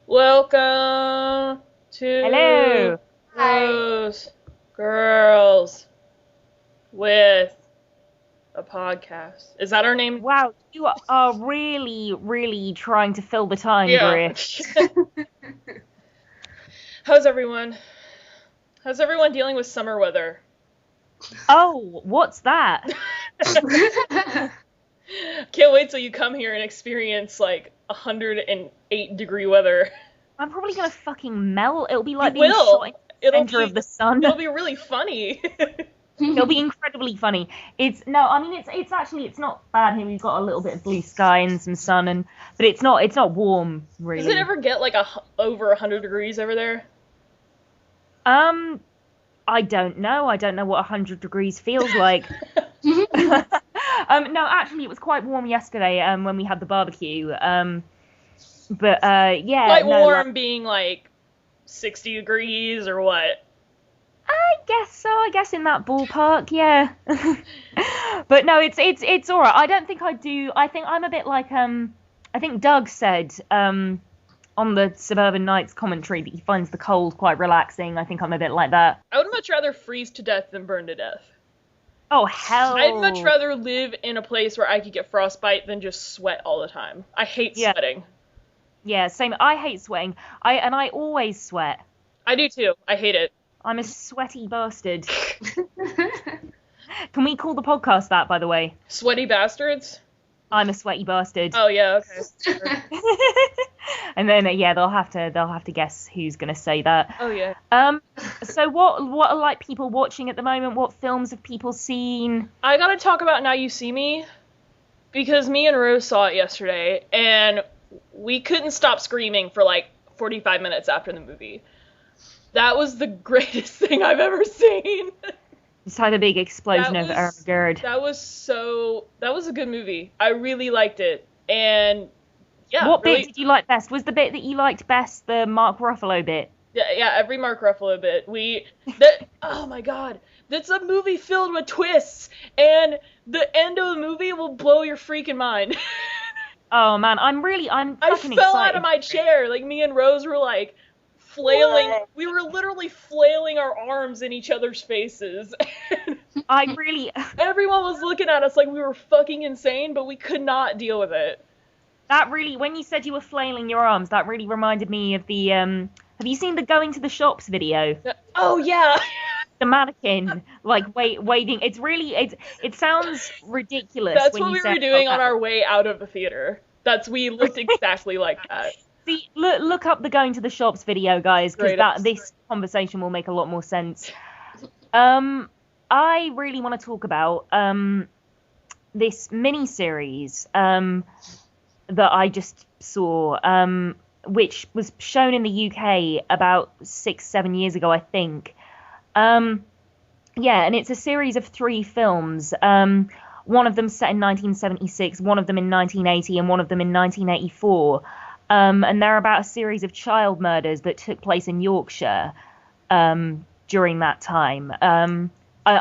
Welcome to Hello. Rose Girls with a podcast. Is that our name? Wow, you are really, really trying to fill the time, Yeah. Greer. How's everyone? How's everyone dealing with summer weather? Oh, what's that? Can't wait till you come here and experience like 108-degree weather. I'm probably gonna fucking melt. It'll be like You being will. shot in the center of the sun. It'll be really funny. It'll be incredibly funny. It's not bad here. We've got a little bit of blue sky and some sun, but it's not warm really. Does it ever get like over 100 degrees over there? I don't know. I don't know what 100 degrees feels like. No, actually, it was quite warm yesterday when we had the barbecue. But yeah. Quite no, warm being like 60 degrees or what? I guess so. I guess in that ballpark, yeah. But no, it's all right. I don't think I do. I think I'm a bit like I think Doug said on the Suburban Nights commentary that he finds the cold quite relaxing. I think I'm a bit like that. I would much rather freeze to death than burn to death. Oh, hell. I'd much rather live in a place where I could get frostbite than just sweat all the time. I hate sweating. Yeah, same. I hate sweating. I always sweat. I do too. I hate it. I'm a sweaty bastard. Can we call the podcast that, by the way? Sweaty bastards? I'm a sweaty bastard. Oh yeah, okay. And then yeah, they'll have to guess who's gonna say that. Oh yeah. So what are like people watching at the moment? What films have people seen? I gotta talk about Now You See Me, because me and Rose saw it yesterday, and we couldn't stop screaming for like 45 minutes after the movie. That was the greatest thing I've ever seen. Just had a big explosion of Ermagerd. That was a good movie. I really liked it. And yeah. What bit did you like best? Was the bit that you liked best the Mark Ruffalo bit? Yeah, every Mark Ruffalo bit. Oh my god. That's a movie filled with twists, and the end of the movie will blow your freaking mind. Oh man, I'm fucking fell excited. out of my chair. Like, me and Rose were like flailing. What? We were literally flailing our arms in each other's faces. Everyone was looking at us like we were fucking insane, but we could not deal with it. That really, when you said you were flailing your arms, that really reminded me of the, have you seen the Going to the Shops video? Oh, yeah. The mannequin, like, waving. It sounds ridiculous. That's what we were doing on our way out of the theater. We looked exactly like that. See, look up the Going to the Shops video, guys, because this conversation will make a lot more sense. I really want to talk about, this mini-series, that I just saw, which was shown in the UK about 6-7 years ago, I think. Yeah, and it's a series of 3 films. One of them set in 1976, one of them in 1980, and one of them in 1984. And they're about a series of child murders that took place in Yorkshire during that time. I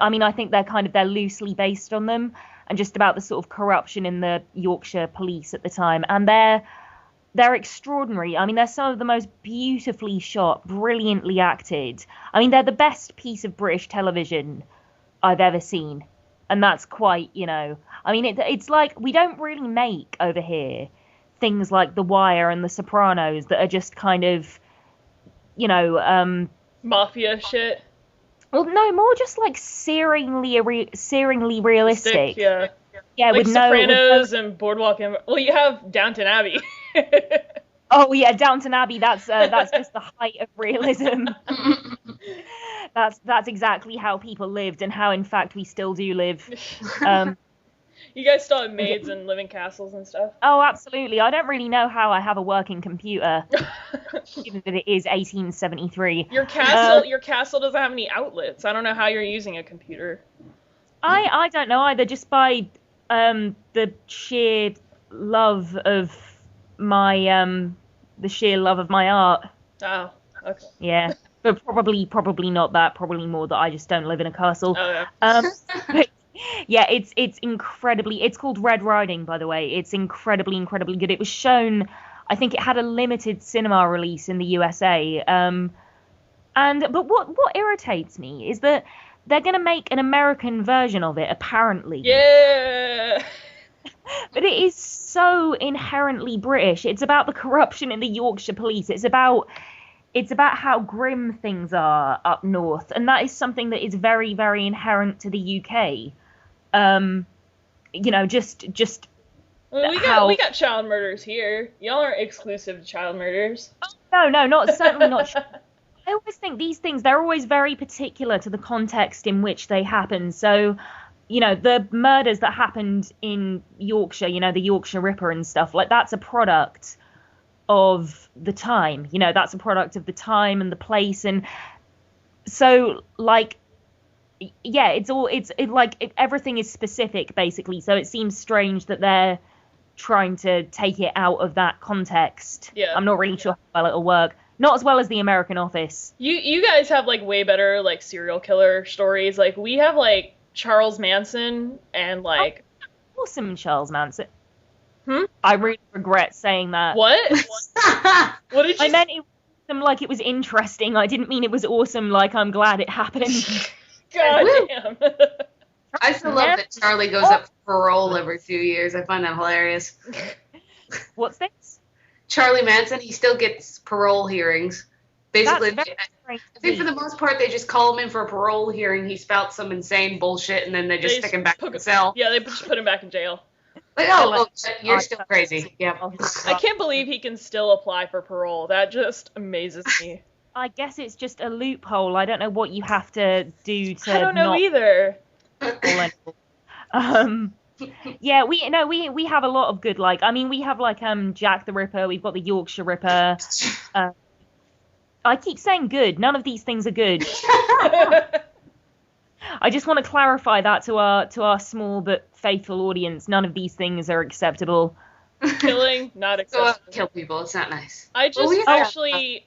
mean, I think they're loosely based on them, and just about the sort of corruption in the Yorkshire police at the time. And they're extraordinary. I mean, they're some of the most beautifully shot, brilliantly acted. I mean, they're the best piece of British television I've ever seen. And that's quite, I mean, it's like, we don't really make over here things like The Wire and The Sopranos that are just kind of, mafia shit. Well, no, more just like searingly realistic. Yeah. Yeah, like Sopranos and Boardwalk Empire. Well, you have Downton Abbey. Oh yeah, Downton Abbey. That's just the height of realism. That's exactly how people lived, and how in fact we still do live. You guys still have maids and live in castles and stuff? Oh, absolutely. I don't really know how I have a working computer, given that it is 1873. Your castle doesn't have any outlets. I don't know how you're using a computer. I don't know either. Just by the sheer love of my art. Oh, okay. Yeah, but probably not that. Probably more that I just don't live in a castle. Oh, yeah. But yeah, it's incredibly. It's called Red Riding, by the way. It's incredibly good. It was shown, I think it had a limited cinema release in the USA. But what irritates me is that they're going to make an American version of it, apparently. Yeah. But it is so inherently British. It's about the corruption in the Yorkshire police. It's about how grim things are up north, and that is something that is very, very inherent to the UK. Just we got child murders here. Y'all aren't exclusive to child murders. No, certainly not. I always think these things, they're always very particular to the context in which they happen. So, the murders that happened in Yorkshire, the Yorkshire Ripper and stuff, like that's a product of the time. That's a product of the time and the place. And so, like, yeah, everything is specific, basically. So it seems strange that they're trying to take it out of that context. Yeah. I'm not really sure how well it'll work. Not as well as the American Office. You guys have, like, way better, like, serial killer stories. Like, we have, like, Charles Manson and, like... Awesome Charles Manson. I really regret saying that. What? What did you... I meant it was like it was interesting. I didn't mean it was awesome, like I'm glad it happened. God damn. I still love that Charlie goes up for parole every few years. I find that hilarious. What's this? Charlie Manson, he still gets parole hearings. Basically, I think for the most part, they just call him in for a parole hearing. He spouts some insane bullshit, and then they just stick him back in the cell. Yeah, they just put him back in jail. Like, you're still crazy. Yeah. I can't believe he can still apply for parole. That just amazes me. I guess it's just a loophole. I don't know what you have to do to. I don't know either. Yeah, we have a lot of good, like, I mean, we have, like, Jack the Ripper, we've got the Yorkshire Ripper. I keep saying good. None of these things are good. I just want to clarify that to our small but faithful audience. None of these things are acceptable. Killing, not acceptable. Kill people. It's not nice. I just actually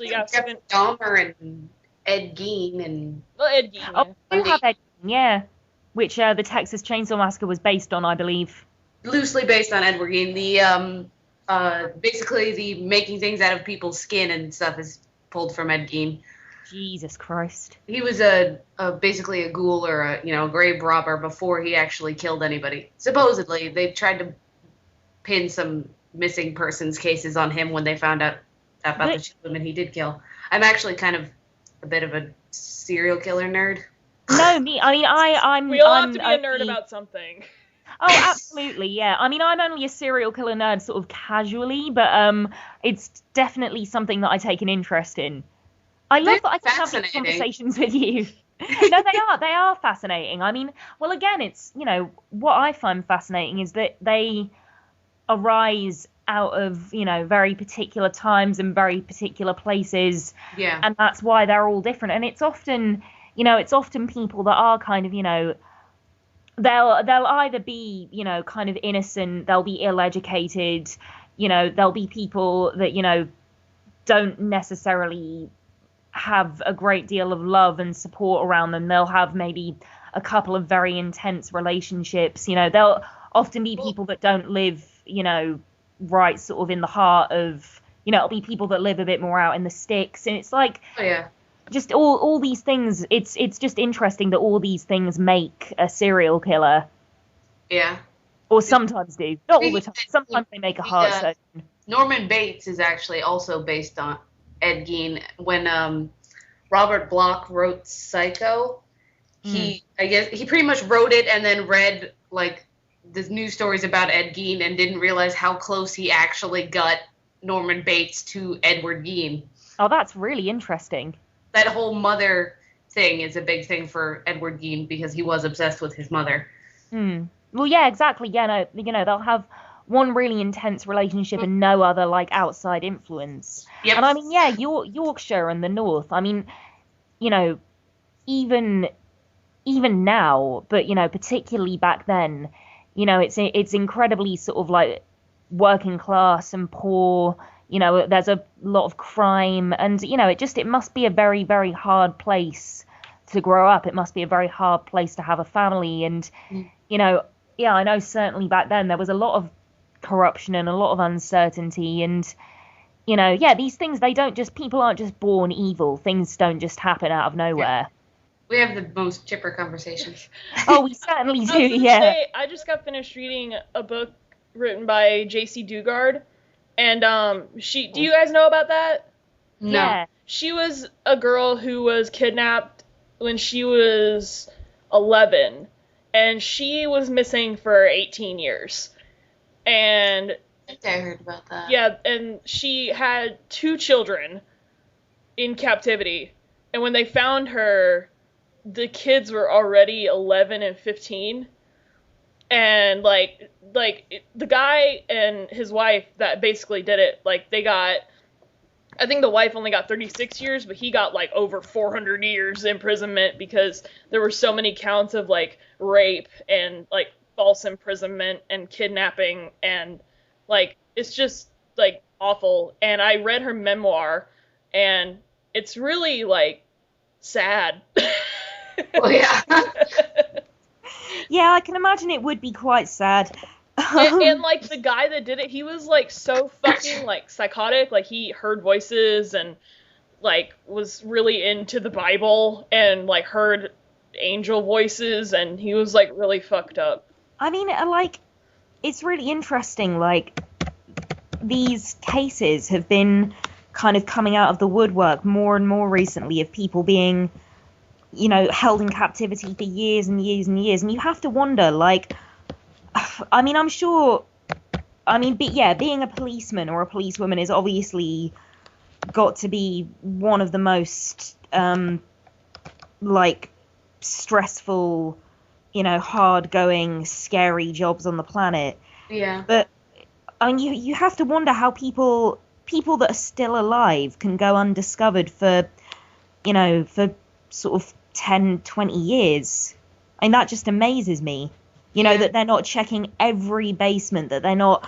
got Dahmer and Ed Gein and... Well, Ed Gein. Oh, we do have Ed Gein, yeah. Which the Texas Chainsaw Massacre was based on, I believe. Loosely based on Edward Gein. The basically the making things out of people's skin and stuff is pulled from Ed Gein. Jesus Christ. He was basically a ghoul or a grave robber before he actually killed anybody. Supposedly, they tried to pin some missing persons cases on him when they found out about the two women he did kill. I'm actually kind of a bit of a serial killer nerd. No, me. I mean, I'm. We all have to be a nerd about something. Oh, absolutely, yeah. I mean, I'm only a serial killer nerd, sort of casually, but it's definitely something that I take an interest in. I love that I can have these conversations with you. No, they are fascinating. I mean, well, again, it's what I find fascinating is that they arise out of very particular times and very particular places. Yeah. And that's why they're all different. And it's often. It's often people that are kind of, they'll either be, kind of innocent, they'll be ill-educated, there'll be people that, don't necessarily have a great deal of love and support around them. They'll have maybe a couple of very intense relationships. They'll often be people that don't live, right sort of in the heart of, it'll be people that live a bit more out in the sticks. And it's like... Oh, yeah. Just all these things, it's just interesting that all these things make a serial killer. Yeah. Or sometimes do. Not all the time. Sometimes they make a Hearthstone. Norman Bates is actually also based on Ed Gein. When Robert Bloch wrote Psycho, I guess he pretty much wrote it and then read like the news stories about Ed Gein and didn't realize how close he actually got Norman Bates to Edward Gein. Oh, that's really interesting. That whole mother thing is a big thing for Edward Gein because he was obsessed with his mother. Well, yeah, exactly. Yeah, no, they'll have one really intense relationship and no other like outside influence. Yep. And I mean, yeah, Yorkshire and the North. I mean, even now, but particularly back then, it's incredibly sort of like working class and poor. There's a lot of crime and, it must be a very, very hard place to grow up. It must be a very hard place to have a family. And, yeah, I know certainly back then there was a lot of corruption and a lot of uncertainty. And, yeah, these things, people aren't just born evil. Things don't just happen out of nowhere. We have the most chipper conversations. Oh, we certainly do, I was gonna yeah. say, I just got finished reading a book written by J.C. Dugard, and do you guys know about that? No. Yeah. She was a girl who was kidnapped when she was 11, and she was missing for 18 years. And I think I heard about that. yeah, and she had 2 children in captivity. And when they found her, the kids were already 11 and 15. And like the guy and his wife that basically did it, like I think the wife only got 36 years, but he got like over 400 years imprisonment because there were so many counts of like rape and like false imprisonment and kidnapping, and like it's just like awful. And I read her memoir, and it's really like sad. Oh, yeah. Yeah, I can imagine it would be quite sad. And like the guy that did it, he was like so fucking like psychotic. Like he heard voices and like was really into the Bible and like heard angel voices, and he was like really fucked up. I mean, like, it's really interesting, like, these cases have been kind of coming out of the woodwork more and more recently of people being, held in captivity for years and years and years, and you have to wonder, like, I mean, I'm sure, being a policeman or a policewoman is obviously got to be one of the most, like, stressful, hard-going, scary jobs on the planet. Yeah. But, I mean, you have to wonder how people that are still alive can go undiscovered for sort of 10, 20 years. I mean, that just amazes me. That they're not checking every basement, that they're not,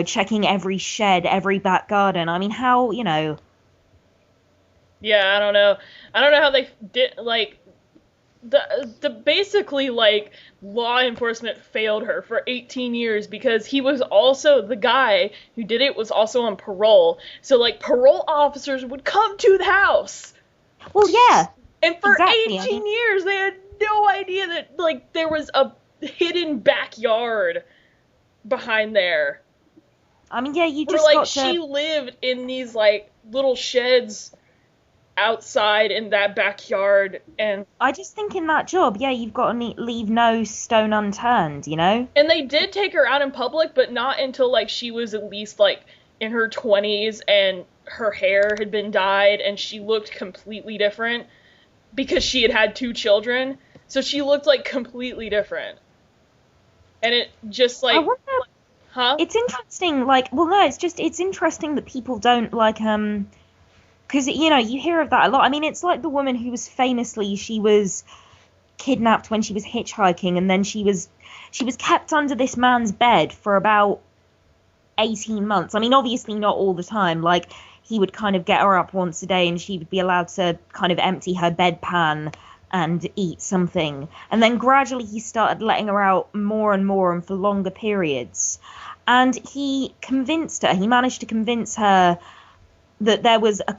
checking every shed, every back garden. I mean, how, Yeah, I don't know. I don't know how they did, like, the basically, like, law enforcement failed her for 18 years because he was also, the guy who did it was also on parole. So, like, parole officers would come to the house. Well, yeah. And for exactly. 18 years, they had no idea that, like, there was a hidden backyard behind there. I mean, yeah, you just where, like, got she lived in these, like, little sheds outside in that backyard, and I just think in that job, yeah, you've got to leave no stone unturned, And they did take her out in public, but not until, like, she was at least, like, in her 20s, and her hair had been dyed, and she looked completely different, because she had had 2 children, so she looked, like, completely different. And it just, like, I wonder, huh? It's interesting, like, well, no, it's interesting that people don't, like, because, you hear of that a lot. I mean, it's like the woman who was famously, she was kidnapped when she was hitchhiking, and then she was kept under this man's bed for about 18 months. I mean, obviously not all the time. Like, he would kind of get her up once a day, and she would be allowed to kind of empty her bedpan and eat something. And then gradually he started letting her out more and more and for longer periods. And he managed to convince her that there was a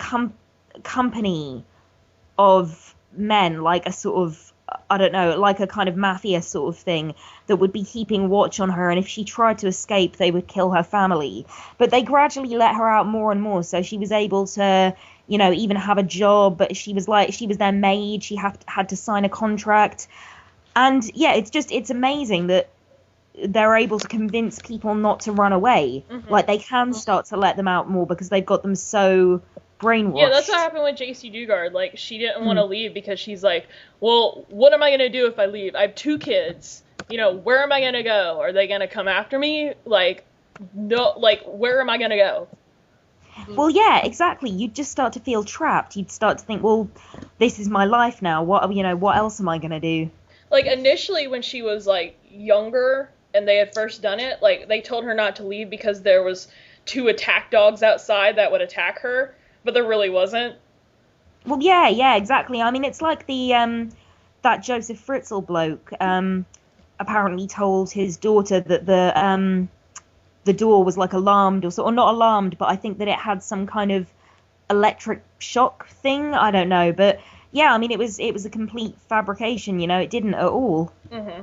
company of men, like a sort of, I don't know, like a kind of mafia sort of thing, that would be keeping watch on her, and if she tried to escape, they would kill her family. But they gradually let her out more and more, so she was able to, even have a job, but she was their maid, she had to sign a contract. And yeah, it's amazing that they're able to convince people not to run away. Mm-hmm. Like, they can start to let them out more because they've got them so brainwashed. Yeah, that's what happened with J.C. Dugard. Like, she didn't want to leave because she's like, well, what am I going to do if I leave? I have 2 kids. Where am I going to go? Are they going to come after me? Like, no, like, where am I going to go? Well, yeah, exactly. You'd just start to feel trapped. You'd start to think, well, this is my life now. What else am I going to do? Like, initially when she was, like, younger and they had first done it, like, they told her not to leave because there was 2 attack dogs outside that would attack her, but there really wasn't. Well, yeah, exactly. I mean, it's like that Joseph Fritzl bloke apparently told his daughter that the door was like alarmed or not alarmed, but I think that it had some kind of electric shock thing. I don't know, but yeah, I mean, it was a complete fabrication. It didn't at all. Mm-hmm.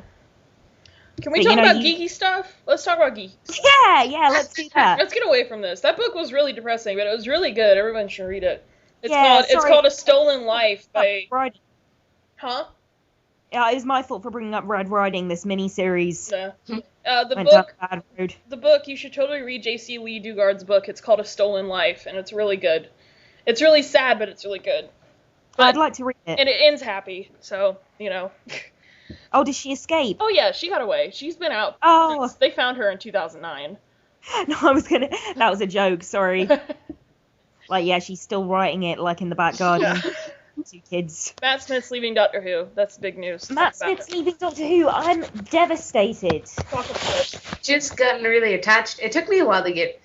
Can we talk about geeky stuff? Let's talk about geeky stuff. Yeah, let's do that. Let's get away from this. That book was really depressing, but it was really good. Everyone should read it. It's called A Stolen Life by... Huh? Yeah, it was my fault for bringing up Red Riding, this miniseries. Yeah. The book, you should totally read J.C. Lee Dugard's book. It's called A Stolen Life, and it's really good. It's really sad, but it's really good. But, I'd like to read it. And it ends happy, so, Oh, did she escape? Oh, yeah, she got away. She's been out since they found her in 2009. No, that was a joke, sorry. She's still writing it, in the back garden. Yeah. 2 kids. Matt Smith's leaving Doctor Who. That's big news. Matt Smith's leaving Doctor Who. I'm devastated. Just gotten really attached. It took me a while to get,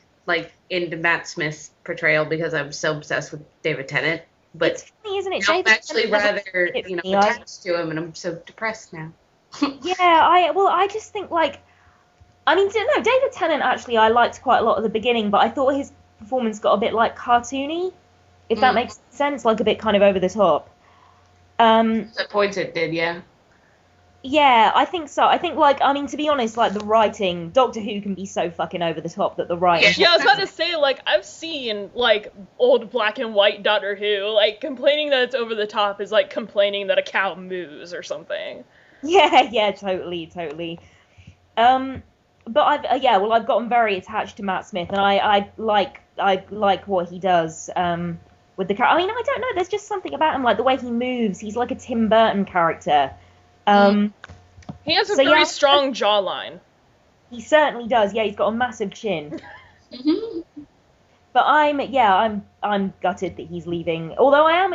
into Matt Smith's portrayal because I'm so obsessed with David Tennant. But it's funny, isn't it? I'm actually rather, attached to him, and I'm so depressed now. Yeah, I just think, David Tennant, actually, I liked quite a lot at the beginning, but I thought his performance got a bit, cartoony, if that makes sense, a bit kind of over the top. At points it did, yeah. Yeah, I think so. I think, to be honest, the writing, Doctor Who can be so fucking over the top that the writing... Yeah, I was about to say, I've seen, old black and white Doctor Who, complaining that it's over the top is complaining that a cow moos or something. Yeah, totally. But I've gotten very attached to Matt Smith, and I like what he does, with the character. I mean, I don't know, there's just something about him, the way he moves, he's like a Tim Burton character. He has a very strong jawline. He certainly does. Yeah, he's got a massive chin. But I'm gutted that he's leaving. Although I am,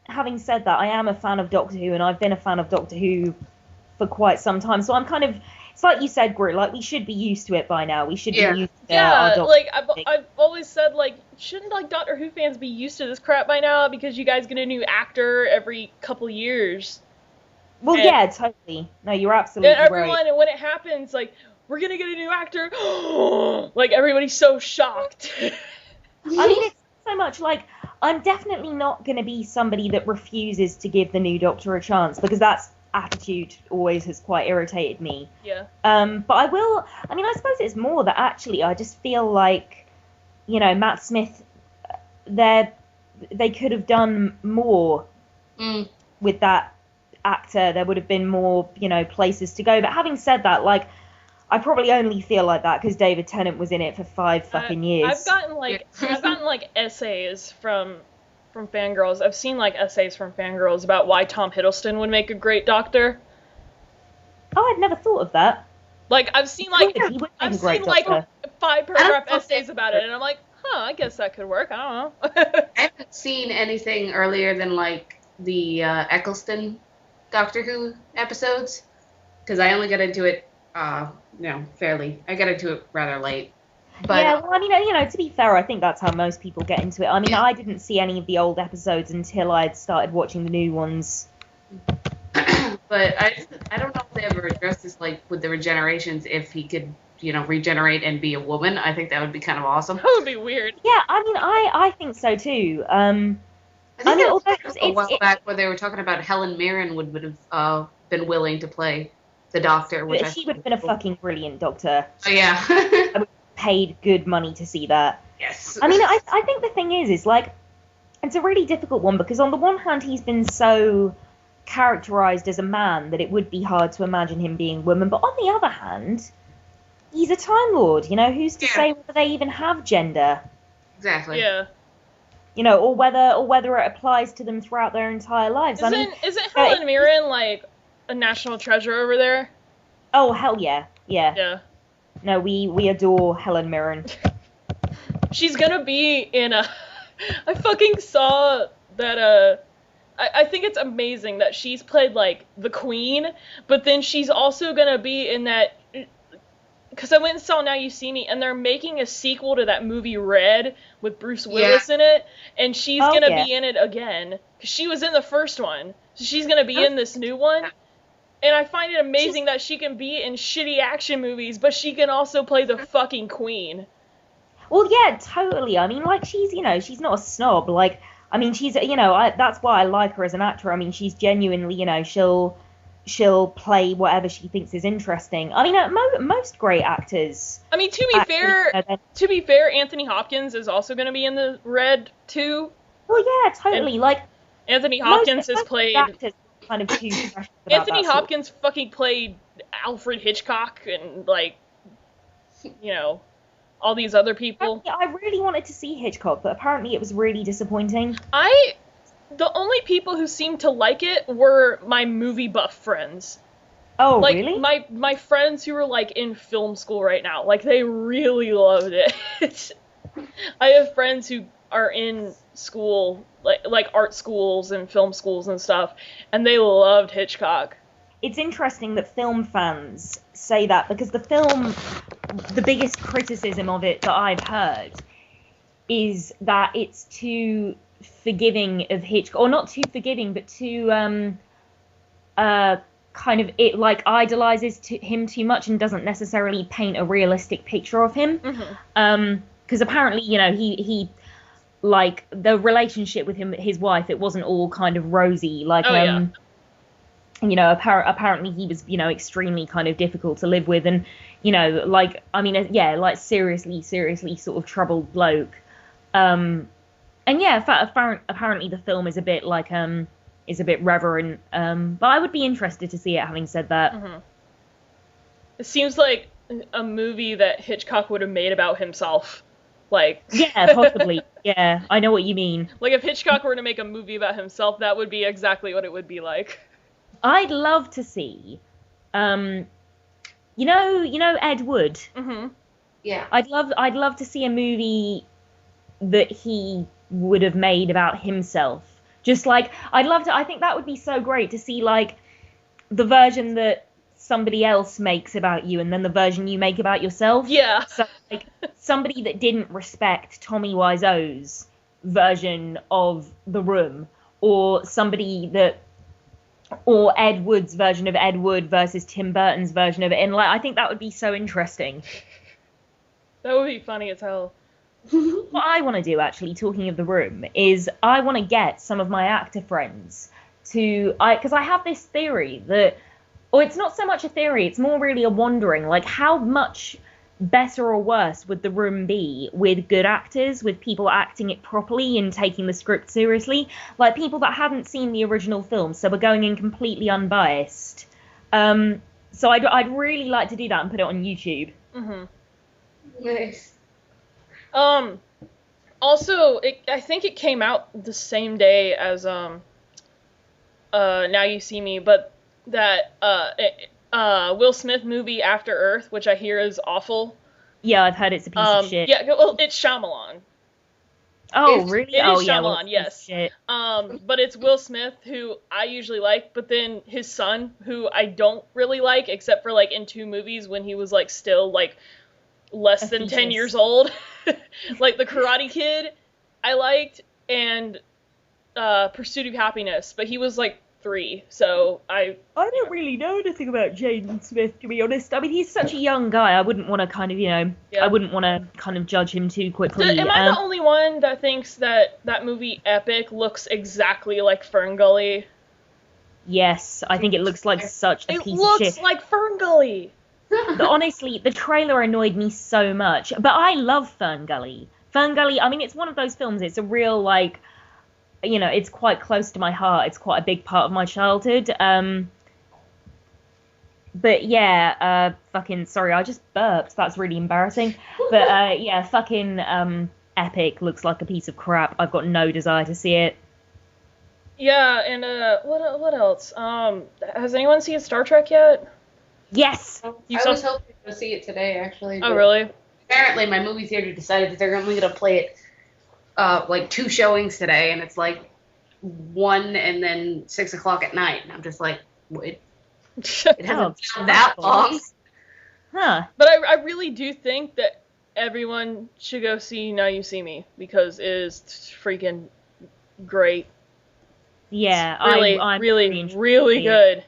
having said that, I am a fan of Doctor Who, and I've been a fan of Doctor Who for quite some time. So I'm kind of, it's like you said, Greer, we should be used to it by now. We should be used to our Doctor I've always said, shouldn't Doctor Who fans be used to this crap by now? Because you guys get a new actor every couple years. Well, yeah, totally. No, you're absolutely right. And everyone, and when it happens, we're gonna get a new actor. Everybody's so shocked. I mean, it's so much I'm definitely not gonna be somebody that refuses to give the new Doctor a chance, because that's attitude always has quite irritated me. Yeah. But I will. I mean, I suppose it's more that actually I just feel Matt Smith, they could have done more with that actor. There would have been more, places to go. But having said that, I probably only feel like that because David Tennant was in it for 5 fucking years. I've gotten essays from fangirls. I've seen essays from fangirls about why Tom Hiddleston would make a great Doctor. Oh, I'd never thought of that. I've seen 5-paragraph essays about it, and I'm I guess that could work. I don't know. I haven't seen anything earlier than the Eccleston Doctor Who episodes, because I only got into it, I got into it rather late. But, yeah, well, I mean, to be fair, I think that's how most people get into it. I mean, I didn't see any of the old episodes until I'd started watching the new ones. But I don't know if they ever addressed this, with the regenerations, if he could, regenerate and be a woman. I think that would be kind of awesome. That would be weird. Yeah, I mean, I think so too. I think a while back where they were talking about Helen Mirren would have been willing to play the Doctor. Which she would have been a fucking brilliant Doctor. Oh, yeah. I would have paid good money to see that. Yes. I mean, I think the thing is it's a really difficult one, because on the one hand, he's been so characterized as a man that it would be hard to imagine him being a woman. But on the other hand, he's a Time Lord. Who's to say whether they even have gender? Exactly. Yeah. Or whether it applies to them throughout their entire lives. Isn't Helen Mirren a national treasure over there? Oh, hell yeah. Yeah. No, we adore Helen Mirren. She's gonna be in a... I fucking saw that, I think it's amazing that she's played, the Queen, but then she's also gonna be in that... Because I went and saw Now You See Me, and they're making a sequel to that movie Red with Bruce Willis in it, and she's gonna be in it again, because she was in the first one, so she's gonna be in this new one. And I find it amazing that she can be in shitty action movies, but she can also play the fucking queen. Well, yeah, totally. I mean, like, she's, she's not a snob. Like, I mean, she's, that's why I like her as an actor. I mean, she's genuinely, she'll play whatever she thinks is interesting. I mean, most great actors. I mean, to be fair, Anthony Hopkins is also going to be in the Red too. Well, yeah, totally. And like, Anthony Hopkins has played. Actors kind of too precious about Anthony that Hopkins fucking played Alfred Hitchcock and like, all these other people. I really wanted to see Hitchcock, but apparently it was really disappointing. The only people who seemed to like it were my movie buff friends. Oh, like, really? My friends who are like in film school right now, like they really loved it. I have friends who are in school, like art schools and film schools and stuff, and they loved Hitchcock. It's interesting that film fans say that, because the biggest criticism of it that I've heard is that it's too forgiving of Hitchcock, or not too forgiving, but too kind of, it like idolizes him too much and doesn't necessarily paint a realistic picture of him. Mm-hmm. Because apparently, he like the relationship with his wife, it wasn't all kind of rosy. Like, apparently he was, extremely kind of difficult to live with, and like, I mean, yeah, like seriously sort of troubled bloke. And yeah, apparently the film is a bit like is a bit reverent. But I would be interested to see it. Having said that, mm-hmm. It seems like a movie that Hitchcock would have made about himself. Like, yeah, possibly. Yeah, I know what you mean. Like, if Hitchcock were to make a movie about himself, that would be exactly what it would be like. I'd love to see, Ed Wood. Mm-hmm. Yeah. I'd love to see a movie that he would have made about himself. Just like, I think that would be so great to see, like, the version that somebody else makes about you and then the version you make about yourself. Yeah. So, like, somebody that didn't respect Tommy Wiseau's version of The Room, or or Ed Wood's version of Ed Wood versus Tim Burton's version of it. And, like, I think that would be so interesting. That would be funny as hell. What I want to do, actually, talking of The Room, is I want to get some of my actor friends because I have this theory that, or it's not so much a theory, it's more really a wondering, like, how much better or worse would The Room be with good actors, with people acting it properly and taking the script seriously, like people that hadn't seen the original film, so we're going in completely unbiased. So I'd really like to do that and put it on YouTube. Mm-hmm. Nice. Also, I think it came out the same day as Now You See Me, but that Will Smith movie After Earth, which I hear is awful. Yeah, I've heard it's a piece of shit. Yeah, well, it's Shyamalan. Oh, really? It is yeah, Shyamalan, yes. Shit. But it's Will Smith, who I usually like, but then his son, who I don't really like, except for, like, in 2 movies when he was, like, still, like, less than 10 years old. Like, The Karate Kid, I liked, and Pursuit of Happiness, but he was, like, 3, so I don't really know anything about Jaden Smith, to be honest. I mean, he's such a young guy. I wouldn't want to kind of, I wouldn't want to kind of judge him too quickly. Am I the only one that thinks that movie Epic looks exactly like Ferngully? Yes, I think it looks like such a piece of shit. It looks like Ferngully! Honestly, the trailer annoyed me so much, but I love Ferngully. Ferngully, I mean, it's one of those films, it's a real, like, it's quite close to my heart. It's quite a big part of my childhood. But yeah, fucking, sorry, I just burped. That's really embarrassing. But yeah, fucking Epic looks like a piece of crap. I've got no desire to see it. Yeah, and what else? Has anyone seen Star Trek yet? Yes. I was hoping to see it today, actually. Oh, really? Apparently, my movie theater decided that they're only going to play it like 2 showings today, and it's like 1 and then 6 o'clock at night. And I'm just like, wait, it hasn't been that long. Huh. But I really do think that everyone should go see Now You See Me, because it is freaking great. Yeah, it's really, I'm really good.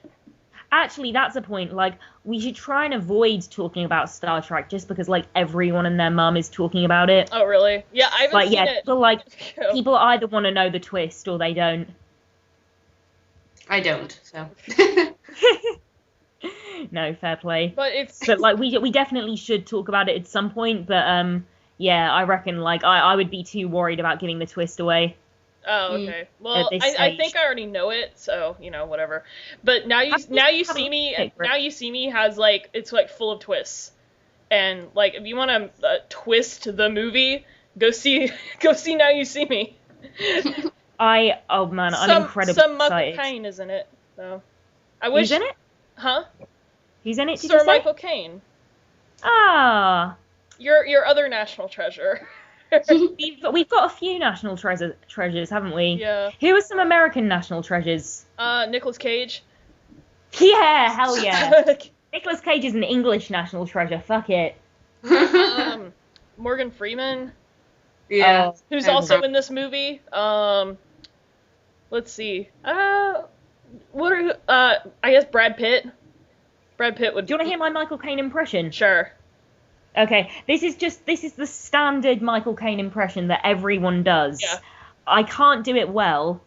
Actually, that's a point. Like, we should try and avoid talking about Star Trek just because, like, everyone and their mum is talking about it. Oh, really? Yeah, I haven't seen it. People either want to know the twist or they don't. I don't, so. No, fair play. But like, we definitely should talk about it at some point, but, yeah, I reckon, like, I would be too worried about giving the twist away. Oh, okay. Well, I think I already know it, so, whatever. But Now You See Me has, like, it's, like, full of twists. And, like, if you want to twist the movie, go see Now You See Me. I'm incredibly some excited. Michael Caine is in it, so. Who's in it? Huh? Who's in it, did Sir you say? Michael Caine. Ah. Your other national treasure. We've got a few national treasures, haven't we? Yeah. Who are some American national treasures? Nicolas Cage. Yeah, hell yeah. Nicolas Cage is an English national treasure. Fuck it. Morgan Freeman. Yeah. Who's also in this movie. Let's see. I guess Brad Pitt. Brad Pitt would. Do you want to hear my Michael Caine impression? Sure. Okay, this is the standard Michael Caine impression that everyone does. Yeah. I can't do it well.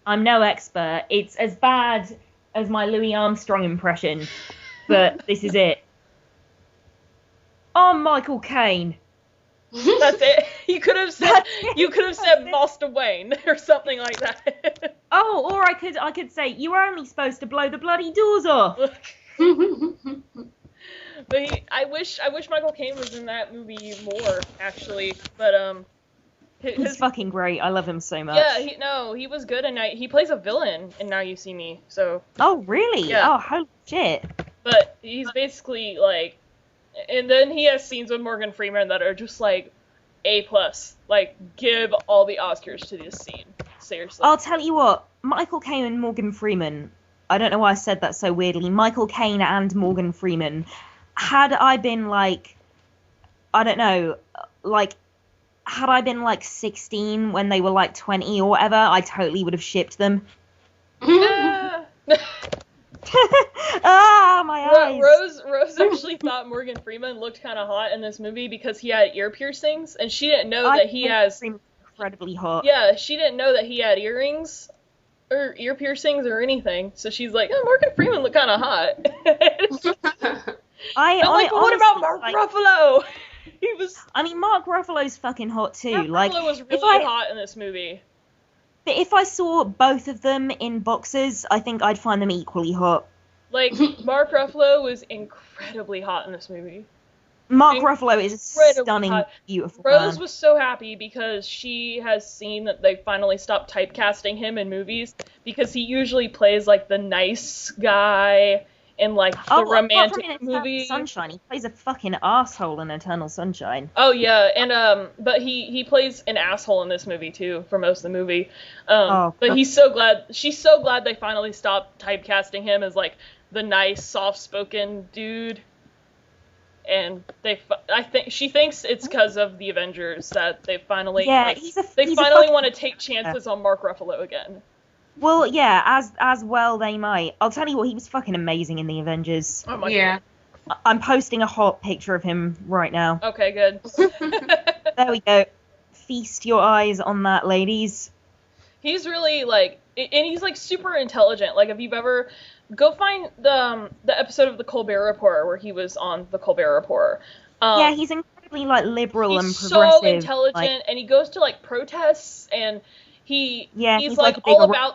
I'm no expert. It's as bad as my Louis Armstrong impression, but this is it. I'm Michael Caine. That's it. You could have said Master Wayne or something like that. Oh, or I could say you were only supposed to blow the bloody doors off. But I wish Michael Caine was in that movie more, actually. But he's fucking great. I love him so much. Yeah, he was good, and he plays a villain in Now You See Me. So. Oh really? Yeah. Oh holy shit. But he's basically like, and then he has scenes with Morgan Freeman that are just like A+. Like, give all the Oscars to this scene. Seriously. I'll tell you what, Michael Caine and Morgan Freeman. I don't know why I said that so weirdly. Michael Caine and Morgan Freeman. Had I been like, I don't know, like, had I been like 16 when they were like 20 or whatever, I totally would have shipped them. Ah, my eyes. Rose actually thought Morgan Freeman looked kind of hot in this movie because he had ear piercings, and she didn't know that he has. Incredibly hot. Yeah, she didn't know that he had earrings or ear piercings or anything. So she's like, "Oh, Morgan Freeman looked kind of hot." What about Mark Ruffalo? He was. I mean, Mark Ruffalo's fucking hot too. Mark Ruffalo was really hot in this movie. But if I saw both of them in boxes, I think I'd find them equally hot. Like, Mark Ruffalo was incredibly hot in this movie. Mark Ruffalo is a stunning, beautiful Rose man. was so happy because she has seen that they finally stopped typecasting him in movies, because he usually plays, like, the nice guy in, like, the romantic movie. Sunshine. He plays a fucking asshole in Eternal Sunshine. Oh, yeah, and, but he plays an asshole in this movie, too, for most of the movie. But she's so glad they finally stopped typecasting him as, like, the nice, soft-spoken dude. And she thinks it's because of the Avengers that they finally, want to take chances on Mark Ruffalo again. Well, yeah, as well they might. I'll tell you what, he was fucking amazing in the Avengers. Oh my God. I'm posting a hot picture of him right now. Okay, good. There we go. Feast your eyes on that, ladies. He's really, like, and he's, like, super intelligent. Like, if you've ever... Go find the episode of The Colbert Report where he was on The Colbert Report. Yeah, he's incredibly, like, liberal and progressive. He's so intelligent, and he goes to, like, protests, and he's like all about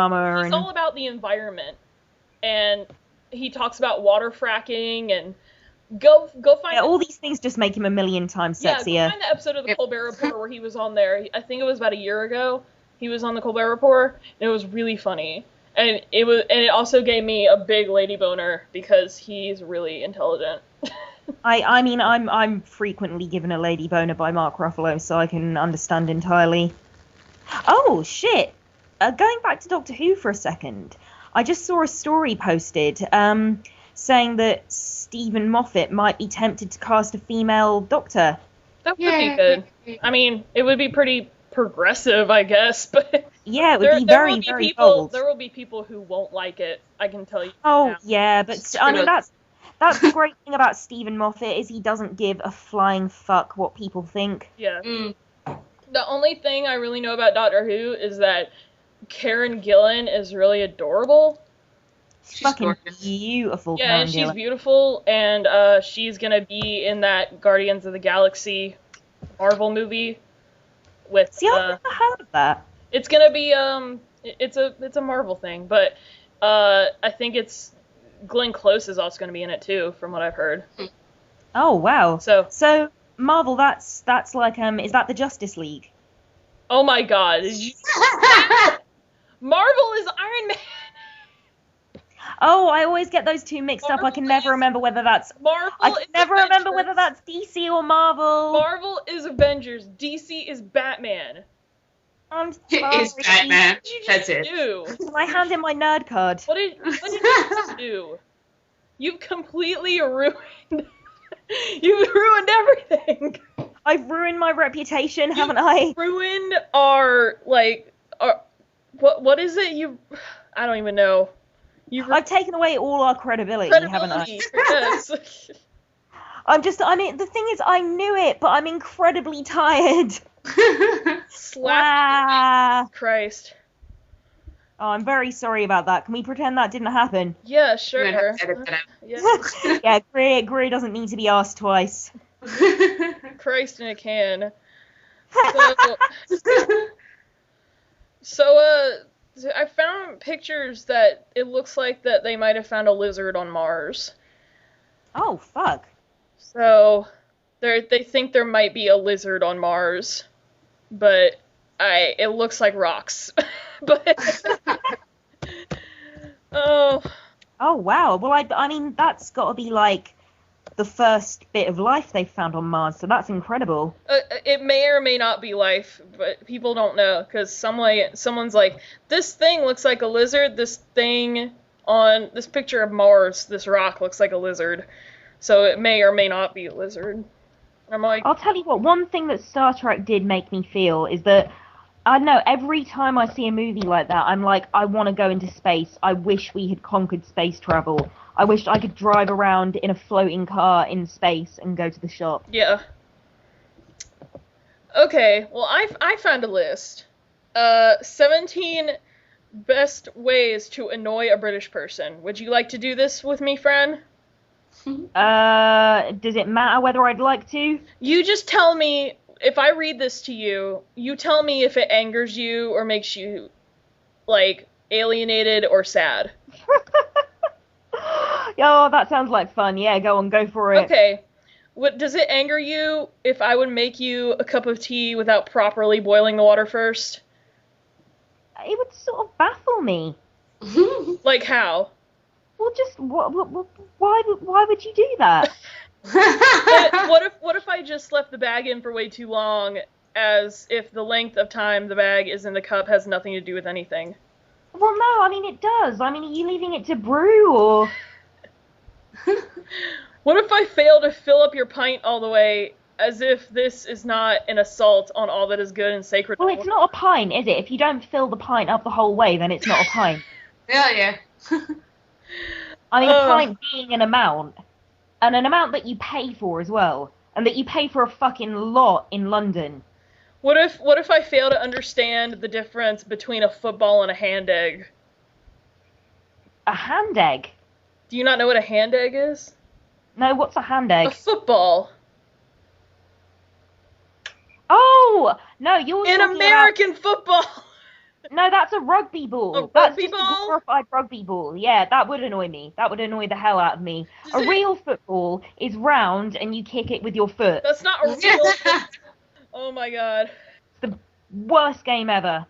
all about the environment, and he talks about water fracking, and go find all these things just make him a million times sexier. Yeah, go find the episode of The Colbert Report where he was on there. I think it was about a year ago. He was on The Colbert Report, and it was really funny. And it also gave me a big lady boner because he's really intelligent. I mean, I'm frequently given a lady boner by Mark Ruffalo, so I can understand entirely. Oh shit! Going back to Doctor Who for a second, I just saw a story posted saying that Stephen Moffat might be tempted to cast a female Doctor. That would be good. I mean, it would be pretty progressive, I guess, but. Yeah, it would There, be there very, will be very people. bold. There will be people who won't like it. I can tell you. Oh, now. yeah, but I mean, that's the great thing about Stephen Moffat is he doesn't give a flying fuck what people think. Yeah. Mm. The only thing I really know about Doctor Who is that Karen Gillan is really adorable. She's Fucking gorgeous. beautiful, Yeah, Karen and she's Gillan. beautiful, and she's gonna be in that Guardians of the Galaxy Marvel movie with. See, I've never heard of that. It's gonna be it's a Marvel thing, but I think it's Glenn Close is also gonna be in it too, from what I've heard. Oh, wow. So Marvel, that's like, is that the Justice League? oh my God, Marvel is Iron Man. Oh, I always get those two mixed up. I can Marvel never is- remember whether that's... Marvel I is can never remember Avengers. whether that's DC or Marvel. Marvel is Avengers. DC is Batman. I'm It's sorry. Batman. What did you just That's it. do? Can I hand in my nerd card? What did you just do? You've completely ruined. You've ruined everything. I've ruined my reputation, haven't I? Ruined our what is it? I don't even know. I've taken away all our credibility, haven't I? Yes. I mean, the thing is, I knew it, but I'm incredibly tired. Slap. Christ. Oh, I'm very sorry about that. Can we pretend that didn't happen? Yeah, You're sure. gonna have to edit that Yeah. Yeah, Greer doesn't need to be asked twice. out. Christ in a can. So I found pictures that it looks like that they might have found a lizard on Mars. Oh, fuck. So they think there might be a lizard on Mars, but it looks like rocks. But oh, Oh, wow. Well, I mean, that's got to be, like, the first bit of life they've found on Mars, so that's incredible. it may or may not be life, but people don't know because someone's like, this thing looks like a lizard. This thing on this picture of Mars, this rock looks like a lizard, so it may or may not be a lizard. I'm like, I'll tell you what, one thing that Star Trek did make me feel is that, I don't know, every time I see a movie like that, I'm like, I want to go into space. I wish we had conquered space travel. I wish I could drive around in a floating car in space and go to the shop. yeah. Okay, well, I found a list. 17 best ways to annoy a British person. Would you like to do this with me, Fran? Does it matter whether I'd like to? You just tell me, if I read this to you, you tell me if it angers you or makes you, like, alienated or sad. Oh, that sounds like fun. Yeah, go for it. Okay. Does it anger you if I would make you a cup of tea without properly boiling the water first? It would sort of baffle me. Like how? Well, just why would you do that? What if I just left the bag in for way too long, as if the length of time the bag is in the cup has nothing to do with anything? Well, no, I mean it does. I mean, are you leaving it to brew or? What if I fail to fill up your pint all the way, as if this is not an assault on all that is good and sacred? Well, it's not a pint, is it? If you don't fill the pint up the whole way, then it's not a pint. Yeah. I mean, a pint being an amount, and an amount that you pay for as well, and that you pay for a fucking lot in London. What if I fail to understand the difference between a football and a hand egg? A hand egg? Do you not know what a hand egg is? No, what's a hand egg? A football. Oh! No, you're An talking American football! No, that's a rugby ball. A That's rugby just ball? a glorified rugby ball. Yeah, that would annoy me. That would annoy the hell out of me. A real football is round and you kick it with your foot. That's not a real... Oh my god. It's the worst game ever.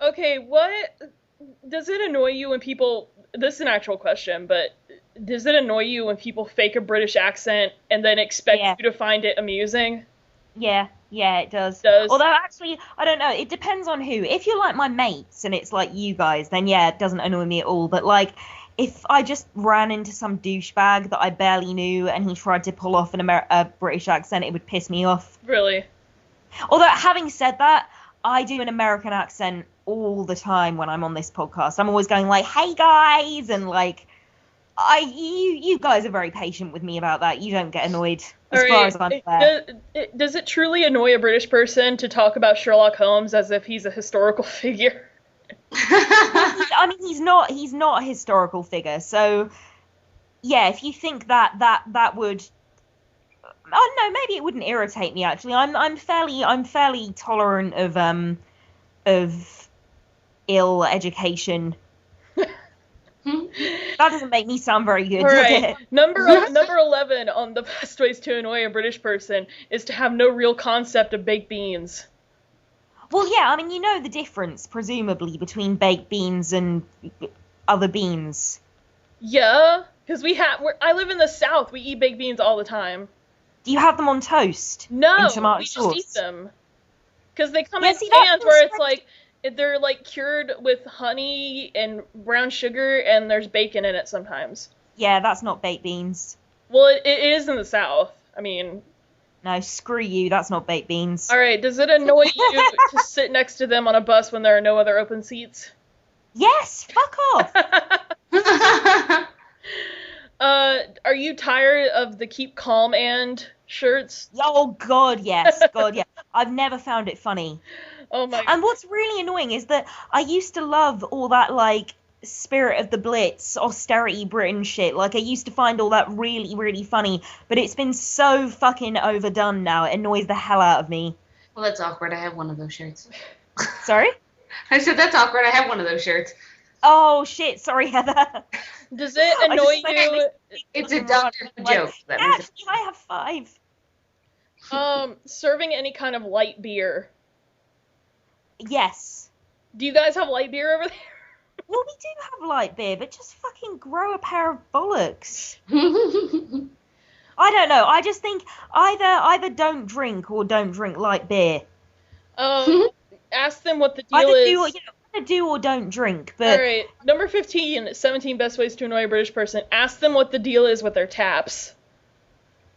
Okay, what... Does it annoy you when people... This is an actual question, but does it annoy you when people fake a British accent and then expect you to find it amusing? Yeah, it does. Although, actually, I don't know. It depends on who. If you're like my mates and it's like you guys, then yeah, it doesn't annoy me at all. But like, if I just ran into some douchebag that I barely knew and he tried to pull off a British accent, it would piss me off. Really? Although, having said that, I do an American accent all the time when I'm on this podcast. I'm always going like, "Hey guys," and like, you guys are very patient with me about that. You don't get annoyed as far as I'm aware. Does it truly annoy a British person to talk about Sherlock Holmes as if he's a historical figure? I mean, he's not a historical figure. So, yeah, if you think that would, oh no, maybe it wouldn't irritate me actually. I'm fairly tolerant of ill education. That doesn't make me sound very good, does it? Number 11 on the best ways to annoy a British person is to have no real concept of baked beans. Well, yeah, I mean, you know the difference, presumably, between baked beans and other beans. Yeah, because I live in the South. We eat baked beans all the time. Do you have them on toast? No, in tomato we sauce? Just eat them. Because they come in cans where it's like, they're like cured with honey and brown sugar, and there's bacon in it sometimes. Yeah, that's not baked beans. Well, it is in the South. I mean... No, screw you, that's not baked beans. Alright, does it annoy you to sit next to them on a bus when there are no other open seats? Yes, fuck off! Are you tired of the Keep Calm and shirts? Oh god, yes, god, yeah. I've never found it funny. Oh my god. And what's really annoying is that I used to love all that, like, Spirit of the Blitz, austerity Britain shit. Like, I used to find all that really, really funny, but it's been so fucking overdone now. It annoys the hell out of me. Well, that's awkward. I have one of those shirts. Sorry? I said, that's awkward. I have one of those shirts. Oh, shit. Sorry, Heather. Does it annoy you? It's a Dr. Who joke. Actually, I have 5. Serving any kind of light beer. Yes. Do you guys have light beer over there? Well, we do have light beer, but just fucking grow a pair of bollocks. I don't know. I just think either don't drink or don't drink light beer. Ask them what the deal is. Either do or don't drink. But alright, number 15, 17 best ways to annoy a British person. Ask them what the deal is with their taps.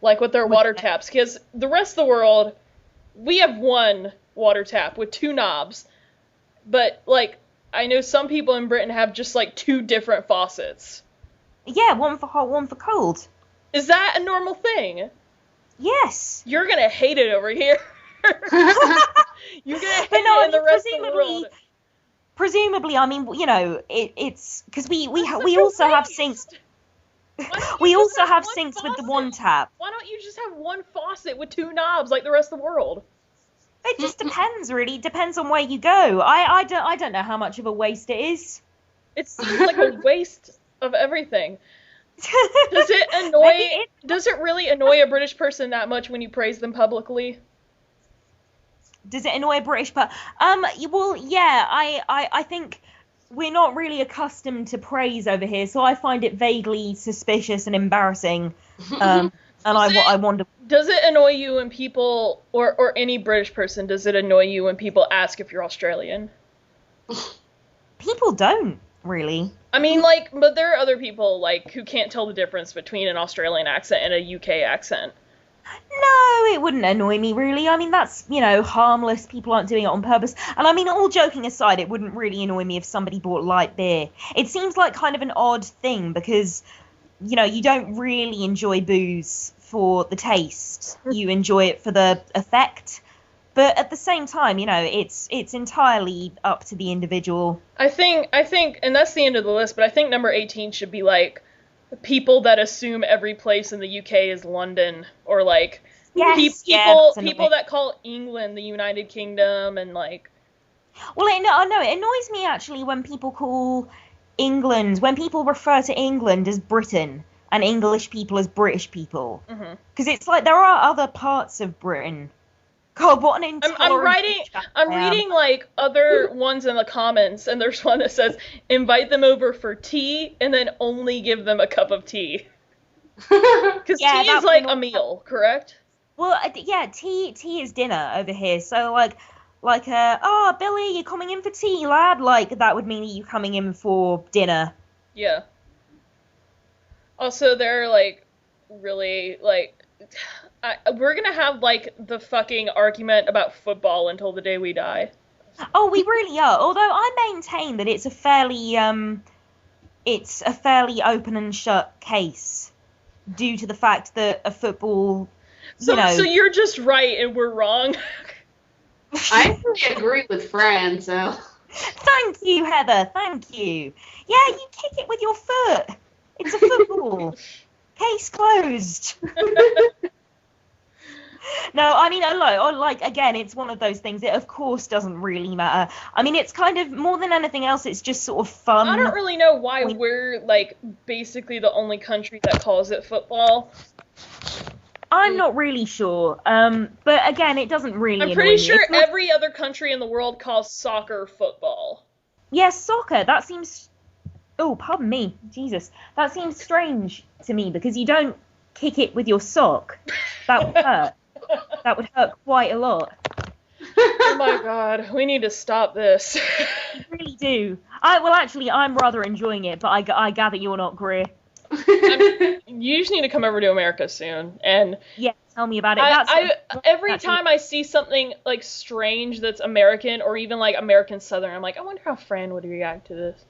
Like with their water taps. Because the rest of the world, we have one water tap with 2 knobs. But, like, I know some people in Britain have just, like, 2 different faucets. Yeah, one for hot, one for cold. Is that a normal thing? Yes. You're gonna hate it over here. You're gonna hate it in the rest of the world. Presumably, I mean, you know, it's because we also have sinks. We also have sinks with the one tap. Why don't you just have one faucet with 2 knobs like the rest of the world? It just depends, really. It depends on where you go. I don't know how much of a waste it is. It seems like a waste of everything. Does it really annoy a British person that much when you praise them publicly? Does it annoy a British person? Well, yeah, I think we're not really accustomed to praise over here, so I find it vaguely suspicious and embarrassing. And I wonder... Does it annoy you when people, or any British person, does it annoy you when people ask if you're Australian? People don't, really. I mean, like, but there are other people, like, who can't tell the difference between an Australian accent and a UK accent. No, it wouldn't annoy me, really. I mean, that's, you know, harmless. People aren't doing it on purpose. And I mean, all joking aside, it wouldn't really annoy me if somebody bought light beer. It seems like kind of an odd thing because, you know, you don't really enjoy booze for the taste. You enjoy it for the effect. But at the same time, you know, it's entirely up to the individual. I think, and that's the end of the list, but I think number 18 should be, like, people that assume every place in the UK is London, or, like, people that call England the United Kingdom, and, like... Well, it annoys me, actually, when people call England, when people refer to England as Britain, and English people as British people. Because it's like, there are other parts of Britain. God, what an intolerant... I'm reading, like, other ones in the comments, and there's one that says, invite them over for tea, and then only give them a cup of tea. Because tea is, like, a meal, correct? Well, yeah, tea is dinner over here, so, like, oh, Billy, you're coming in for tea, lad? Like, that would mean you coming in for dinner. Yeah. Also, they're, like, really, like... we're gonna have, like, the fucking argument about football until the day we die. Oh, we really are. Although I maintain that it's a fairly open and shut case due to the fact that a football, So you're just right and we're wrong. I really agree with Fran, so. Thank you, Heather. Thank you. Yeah, you kick it with your foot. It's a football. Case closed. No, I mean, again, it's one of those things that, of course, doesn't really matter. I mean, it's kind of, more than anything else, it's just sort of fun. I don't really know why we're, like, basically the only country that calls it football. I'm not really sure. But again, it doesn't really I'm pretty sure me. every other country in the world calls soccer football. Yes, soccer. That seems... Oh, pardon me. Jesus. That seems strange to me because you don't kick it with your sock. That would hurt. That would hurt quite a lot. Oh my god, we need to stop this. You really do. Actually, I'm rather enjoying it, but I gather you're not, Greer. You just need to come over to America soon. And yeah, tell me about it. Every time I see something like strange that's American or even like American Southern, I'm like, I wonder how Fran would react to this.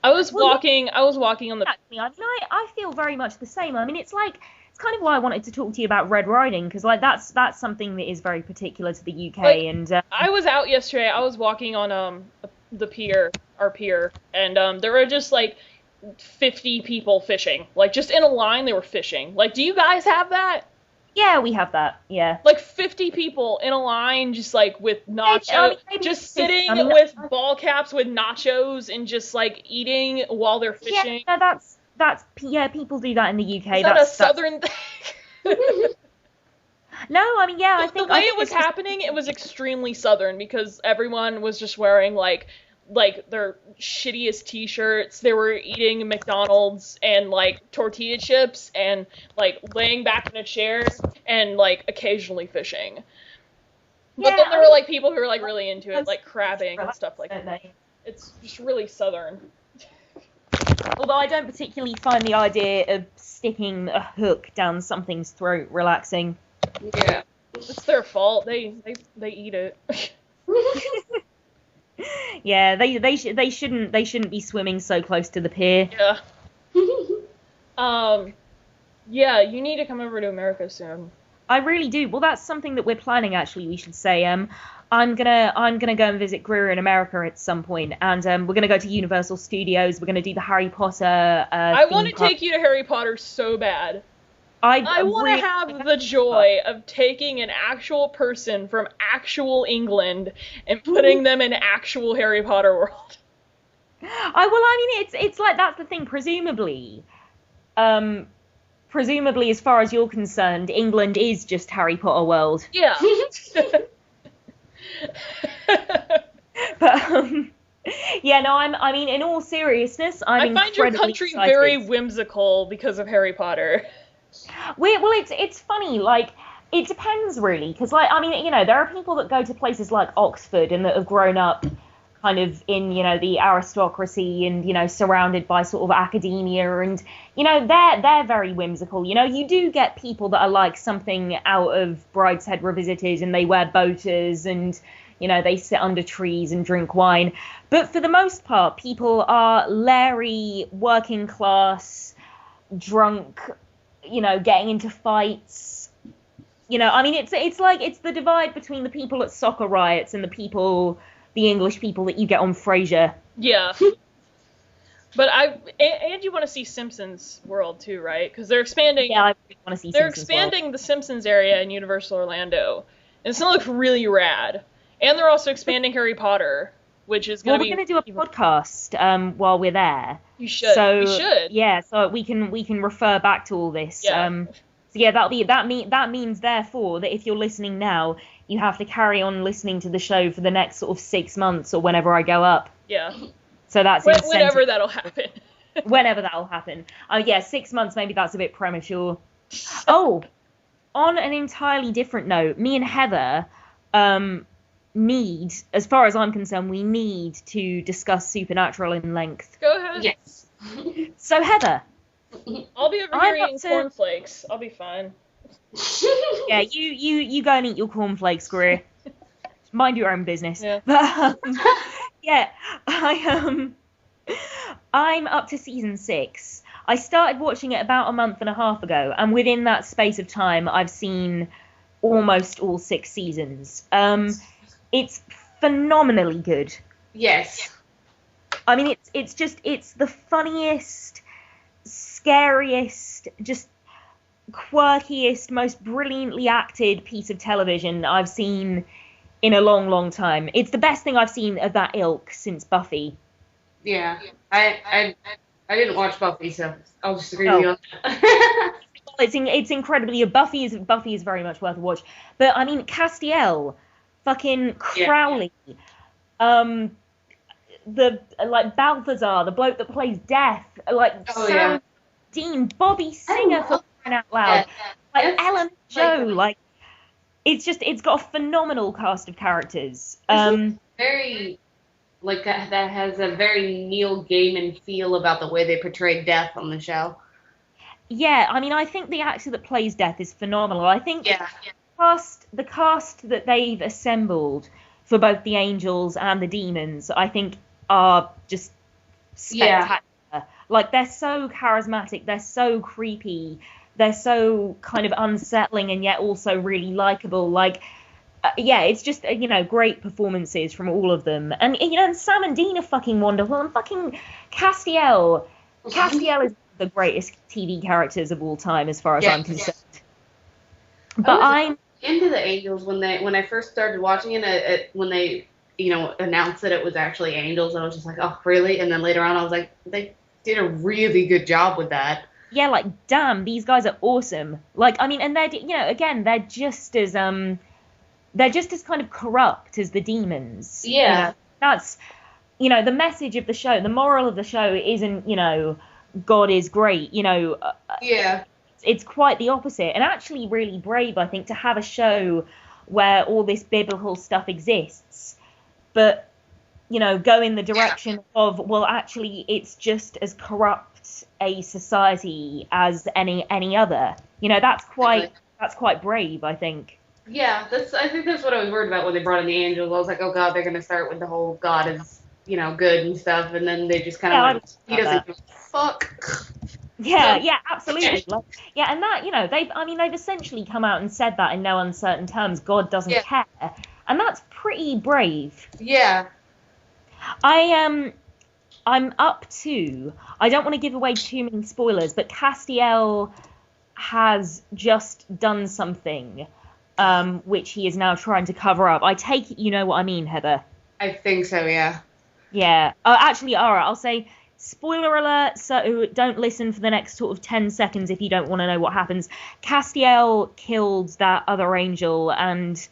I was walking on the... Exactly. I mean, I feel very much the same. I mean, it's kind of why I wanted to talk to you about Red Riding, because like that's something that is very particular to the UK. Like, and I was out yesterday. I was walking on the pier, our pier, and there were just like 50 people fishing, like just in a line. They were fishing. Like, do you guys have that? Yeah, we have that. Yeah. Like 50 people in a line, just like with nachos, just sitting with ball caps with nachos and just like eating while they're fishing. Yeah, that's people do that in the UK. Is that a southern thing? No, I mean, yeah, I think the way it was happening, it was extremely southern because everyone was just wearing like their shittiest t-shirts. They were eating McDonald's and like tortilla chips and like laying back in a chair and like occasionally fishing. But then there were like people who were like really into it, like crabbing and stuff like that. It's just really southern. Although I don't particularly find the idea of sticking a hook down something's throat relaxing. Yeah. It's their fault. They eat it. Yeah, they shouldn't be swimming so close to the pier. Yeah. Yeah, you need to come over to America soon. I really do. Well, that's something that we're planning, actually, we should say. I'm gonna go and visit Greer in America at some point, and we're gonna go to Universal Studios. We're gonna do the Harry Potter. I want to take you to Harry Potter so bad. I want to have the joy of taking an actual person from actual England and putting them in actual Harry Potter world. It's like that's the thing. Presumably, as far as you're concerned, England is just Harry Potter world. Yeah. But yeah, no, I mean, in all seriousness, I find your country excited. very whimsical because of Harry Potter. Well, it's funny, like, it depends really, because, like, I mean, you know, there are people that go to places like Oxford and that have grown up kind of in, you know, the aristocracy and, you know, surrounded by sort of academia and, you know, they're very whimsical. You know, you do get people that are like something out of Brideshead Revisited and they wear boaters and, you know, they sit under trees and drink wine. But for the most part, people are leery, working class, drunk, you know, getting into fights. You know, I mean, it's like, it's the divide between the people at soccer riots and the English people that you get on Frasier. Yeah. But and you want to see Simpsons World too, right? Because they're expanding. Yeah, I really want to see they're Simpsons expanding World. The Simpsons area in Universal Orlando. And it's going to look really rad. And they're also expanding Harry Potter, which is going to be... Well, we're going to do a podcast while we're there. You should. So, we should. Yeah, so we can refer back to all this. Yeah. So yeah, that means therefore that if you're listening now, you have to carry on listening to the show for the next sort of 6 months or whenever I go up. Yeah. So that's whenever that'll happen. Whenever that'll happen. Yeah, 6 months, maybe that's a bit premature. Oh, on an entirely different note, me and Heather need, as far as I'm concerned, we need to discuss Supernatural in length. Go ahead. Yes. So Heather. I'll be over here eating cornflakes. I'll be fine. Yeah, you go and eat your cornflakes, Greer. mind your own business. Yeah. But yeah, I'm up to season 6. I started watching it about a month and a half ago, and within that space of time, I've seen almost all 6 seasons. It's phenomenally good. Yes. I mean, it's the funniest, scariest, just quirkiest, most brilliantly acted piece of television I've seen in a long, long time. It's the best thing I've seen of that ilk since Buffy. Yeah. I didn't watch Buffy, so I'll just agree with you on that. It's incredibly. Buffy is very much worth a watch. But I mean, Castiel, fucking Crowley, the like Balthazar, the bloke that plays Death, like Sam Dean, Bobby Singer for crying out loud, like Ellen Joe, like it's got a phenomenal cast of characters. Very like that has a very Neil Gaiman feel about the way they portrayed Death on the show. Yeah, I mean, I think the actor that plays Death is phenomenal. I think the cast that they've assembled for both the angels and the demons, I think, are just spectacular. Like, they're so charismatic, they're so creepy, they're so kind of unsettling and yet also really likable. Like, it's just, great performances from all of them. And, and Sam and Dean are fucking wonderful. And fucking Castiel is the greatest TV characters of all time as far as I'm concerned. But I'm into the Angels when I first started watching it, when they announced that it was actually Angels, I was just like, oh really? And then later on I was like, they did a really good job with that. Yeah, like damn, these guys are awesome. Like, I mean, and they're again, they're just as kind of corrupt as the demons. Yeah. That's the message of the show, the moral of the show isn't God is great, It's quite the opposite, and actually really brave, I think, to have a show where all this biblical stuff exists, but go in the direction of, well, actually, it's just as corrupt a society as any other. That's quite brave, I think. Yeah, I think that's what I was worried about when they brought in the angels. I was like, oh god, they're gonna start with the whole God is good and stuff, and then they just kind of went, he doesn't give a fuck. Yeah, absolutely. And that, they've essentially come out and said that in no uncertain terms. God doesn't care, and that's pretty brave. Yeah. I'm up to. I don't want to give away too many spoilers, but Castiel has just done something, which he is now trying to cover up. I take it you know what I mean, Heather. I think so. Yeah. Yeah. Actually, all right. I'll say. Spoiler alert, so don't listen for the next sort of 10 seconds if you don't want to know what happens. Castiel killed that other angel and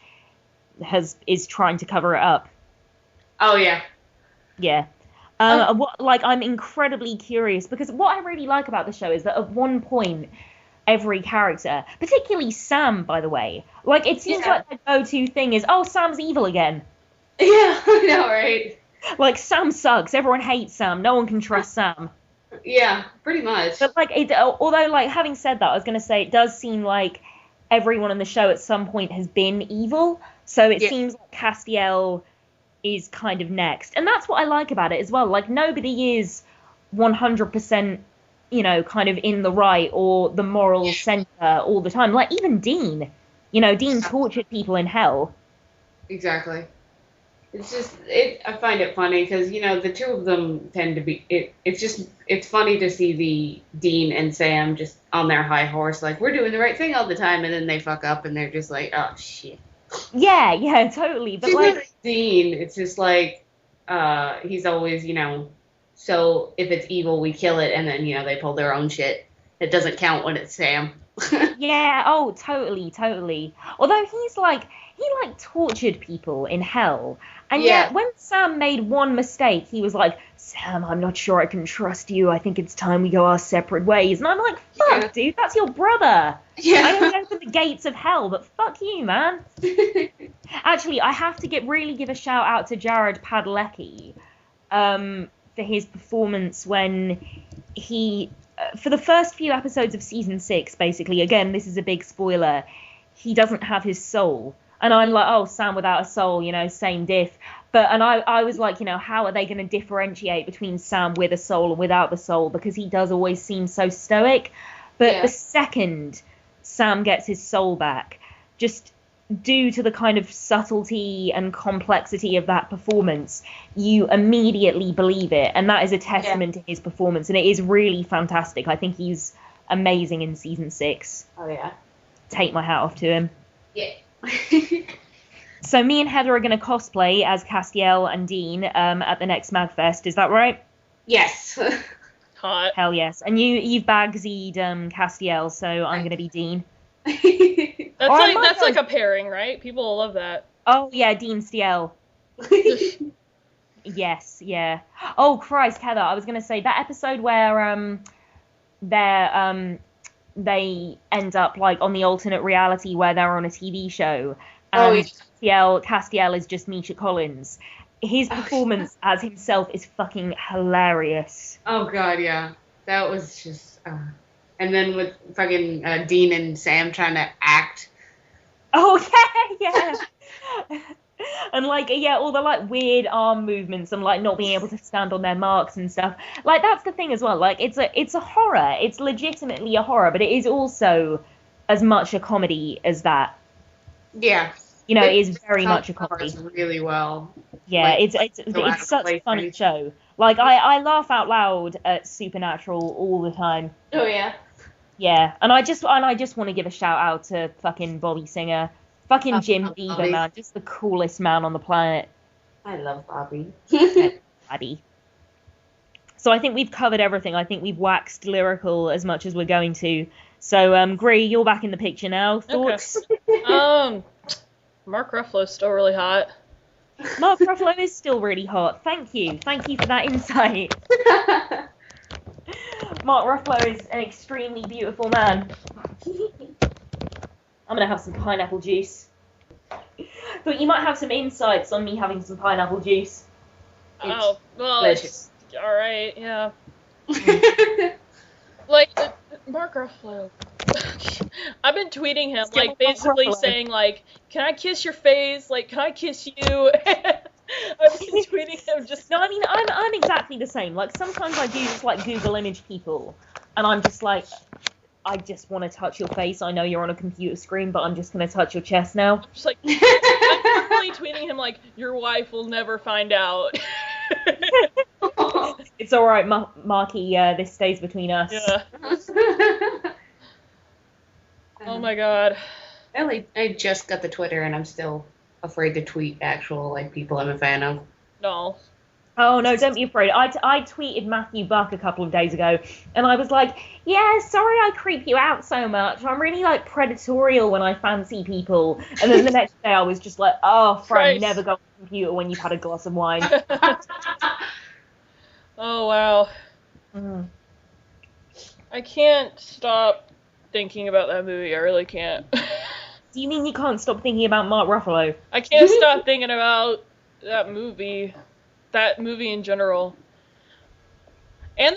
is trying to cover it up. Oh, yeah. Yeah. I'm incredibly curious, because what I really like about the show is that at one point, every character, particularly Sam, by the way, like, it seems like the go-to thing is, oh, Sam's evil again. Yeah, I know, right? Like, Sam sucks. Everyone hates Sam. No one can trust Sam. Yeah, pretty much. But, like, although, like, having said that, I was going to say, it does seem like everyone in the show at some point has been evil. So it seems like Castiel is kind of next. And that's what I like about it as well. Like, nobody is 100%, kind of in the right or the moral center all the time. Like, even Dean. Dean tortured people in hell. Exactly. It's just, I find it funny because, the two of them tend to be, it's funny to see the Dean and Sam just on their high horse, like, we're doing the right thing all the time, and then they fuck up and they're just like, oh, shit. Yeah, totally. But, like, Dean, it's just like, he's always, so if it's evil, we kill it, and then, they pull their own shit. It doesn't count when it's Sam. Yeah, oh, totally. Although he tortured people in hell. And yet, when Sam made one mistake, he was like, Sam, I'm not sure I can trust you. I think it's time we go our separate ways. And I'm like, fuck, dude, that's your brother. Yeah. I don't open the gates of hell, but fuck you, man. Actually, I have to really give a shout out to Jared Padalecki for his performance when he, for the first few episodes of season 6, basically, again, this is a big spoiler, he doesn't have his soul. And I'm like, oh, Sam without a soul, you know, same diff. And I was like, you know, how are they going to differentiate between Sam with a soul and without the soul? Because he does always seem so stoic. But the second Sam gets his soul back, just due to the kind of subtlety and complexity of that performance, you immediately believe it. And that is a testament to his performance. And it is really fantastic. I think he's amazing in season 6. Oh, yeah. Take my hat off to him. Yeah. So me and Heather are going to cosplay as Castiel and Dean at the next MagFest. Is that right? Yes. Hot. Hell yes. And you've bagsied Castiel, so I'm going to be Dean. That's like a pairing, right? People will love that. Oh yeah, Dean Stiel. Yes, yeah. Oh Christ, Heather, I was going to say that episode where they end up like on the alternate reality where they're on a TV show. Castiel is just Misha Collins. His performance as himself is fucking hilarious. Oh god, yeah. That was just and then with fucking Dean and Sam trying to act. Oh yeah. And like all the like weird arm movements and like not being able to stand on their marks and stuff. Like that's the thing as well. Like it's a horror. It's legitimately a horror, but it is also as much a comedy as that. Yeah. You know, it is very much a comedy. Really well. Yeah, like, it's such a funny show. Like I laugh out loud at Supernatural all the time. Oh yeah. Yeah, and I just want to give a shout out to fucking Bobby Singer, fucking Jim Beaver, man, just the coolest man on the planet. I love Bobby. Bobby. So I think we've covered everything. I think we've waxed lyrical as much as we're going to. So Greer, you're back in the picture now. Thoughts? Okay. Mark Ruffalo's still really hot. Mark Ruffalo is still really hot. Thank you for that insight. Mark Ruffalo is an extremely beautiful man. I'm gonna have some pineapple juice. Thought you might have some insights on me having some pineapple juice. Oh, well, delicious. Alright, yeah. Like, Mark Ruffalo. I've been tweeting him, like, basically saying, like, can I kiss your face? Like, can I kiss you? I've been tweeting him just... No, I mean, I'm exactly the same. Like, sometimes I do just, like, Google image people, and I'm just like, I just want to touch your face. I know you're on a computer screen, but I'm just going to touch your chest now. I'm just like, I'm really tweeting him, like, your wife will never find out. It's alright, Marky, this stays between us. Yeah. Oh my god. Well, I just got the Twitter and I'm still afraid to tweet actual like people I'm a fan of. No. Oh no, don't be afraid. I tweeted Matthew Buck a couple of days ago and I was like, yeah, sorry I creep you out so much. I'm really like predatorial when I fancy people. And then the next day I was just like, oh, Fran, never go on the computer when you've had a glass of wine. Oh wow. Mm. I can't stop thinking about that movie. I really can't. Do you mean you can't stop thinking about Mark Ruffalo? I can't stop thinking about that movie in general. And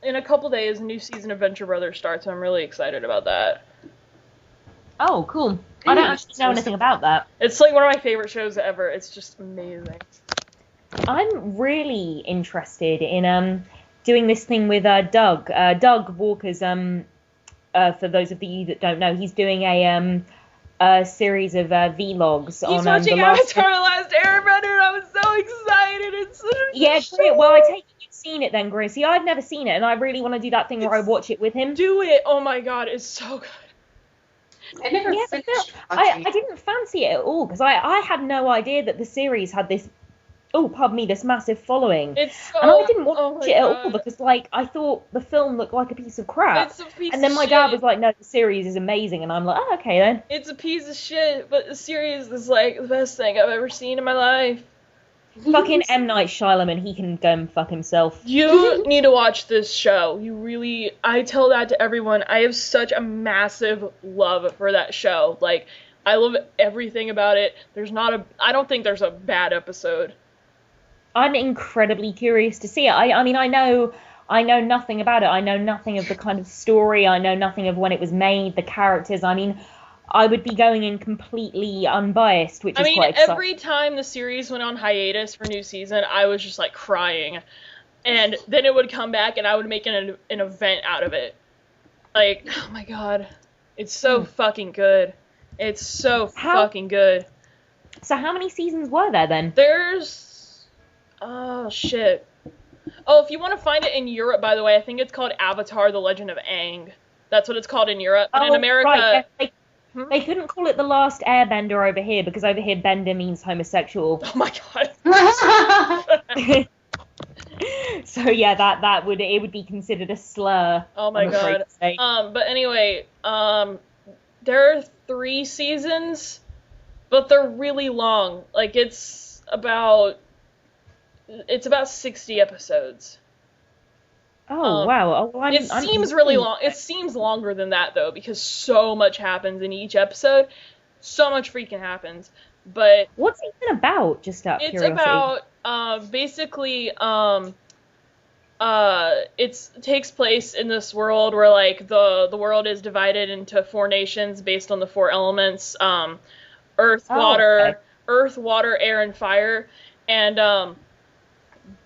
in a couple days, a new season of Venture Brothers starts. I'm really excited about that. Oh, cool. I don't actually know anything about that. It's like one of my favorite shows ever. It's just amazing. I'm really interested in doing this thing with Doug. Doug Walker's for those of you that don't know, he's doing a series of vlogs on watching Avatar: The Last Airbender, and I was so excited. It's such a great. Well, I take it you've seen it then, Grace. See, I've never seen it, and I really want to do that thing where I watch it with him. Do it! Oh my god, it's so good. I never finished. I didn't fancy it at all because I had no idea that the series had this. Oh, pardon me, this massive following. And I didn't watch it at all because, like, I thought the film looked like a piece of crap. It's a piece and then of my dad was like, no, the series is amazing. And I'm like, oh, okay then. It's a piece of shit, but the series is, like, the best thing I've ever seen in my life. Fucking M. Night Shyamalan, he can go and fuck himself. You need to watch this show. You really... I tell that to everyone. I have such a massive love for that show. Like, I love everything about it. I don't think there's a bad episode. I'm incredibly curious to see it. I mean, I know nothing about it. I know nothing of the kind of story. I know nothing of when it was made, the characters. I mean, I would be going in completely unbiased, which I is mean, quite exciting. every time the series went on hiatus for new season, I was just like crying. And then it would come back and I would make an event out of it. Like, oh my god. It's so fucking good. It's so fucking good. So how many seasons were there then? There's... Oh, shit. Oh, if you want to find it in Europe, by the way, I think it's called Avatar: The Legend of Aang. That's what it's called in Europe. But in America... Right, yes, they couldn't call it The Last Airbender over here, because over here bender means homosexual. Oh my god. So yeah, that would be considered a slur. Oh my god. But anyway, there are 3 seasons, but they're really long. Like it's about 60 episodes. Oh wow! It seems really long. It seems longer than that though, because so much happens in each episode. So much freaking happens. But what's it even about? Just out of curiosity. It's about basically it takes place in this world where like the world is divided into 4 nations based on the 4 elements: earth, water, air, and fire. And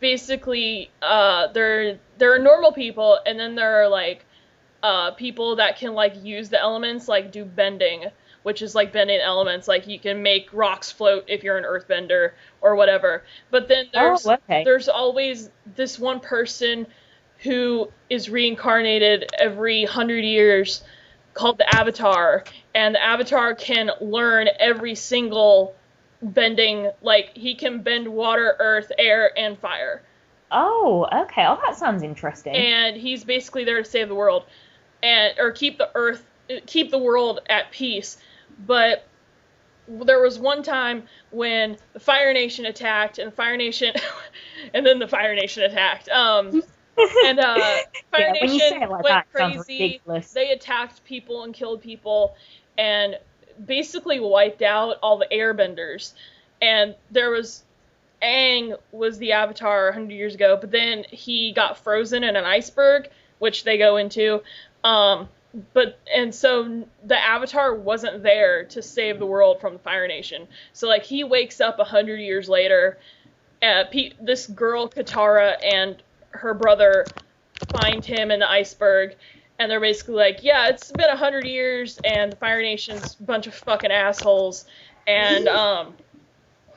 basically there are normal people, and then there are like people that can like use the elements, like do bending, which is like bending elements. Like you can make rocks float if you're an earthbender or whatever. But then there's always this one person who is reincarnated every 100 years called the Avatar. And the Avatar can learn every single bending, like he can bend water, earth, air, and fire. Oh, okay. Oh, that sounds interesting. And he's basically there to save the world, or keep the world at peace. But there was one time when the Fire Nation attacked, and then the Fire Nation attacked. And Fire Nation went crazy. They attacked people and killed people, and basically wiped out all the airbenders. And Aang was the Avatar 100 years ago, but then he got frozen in an iceberg, which they go into. And so the Avatar wasn't there to save the world from the Fire Nation. So like he wakes up 100 years later. This girl Katara and her brother find him in the iceberg, and they're basically like, yeah, it's been 100 years, and the Fire Nation's a bunch of fucking assholes, and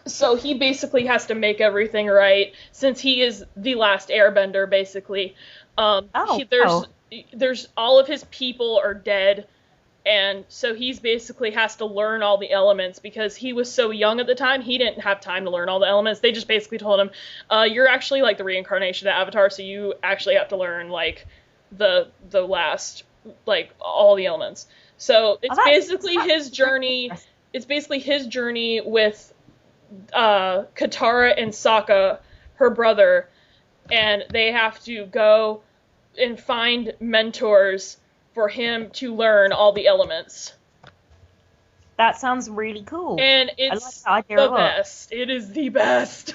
so he basically has to make everything right, since he is the last airbender, basically. There's all of his people are dead, and so he's basically has to learn all the elements, because he was so young at the time, he didn't have time to learn all the elements. They just basically told him, you're actually like the reincarnation of Avatar, so you actually have to learn like the last, like all the elements. So it's basically his journey. It's basically his journey with Katara and Sokka, her brother, and they have to go and find mentors for him to learn all the elements. That sounds really cool. And it's the best. It is the best.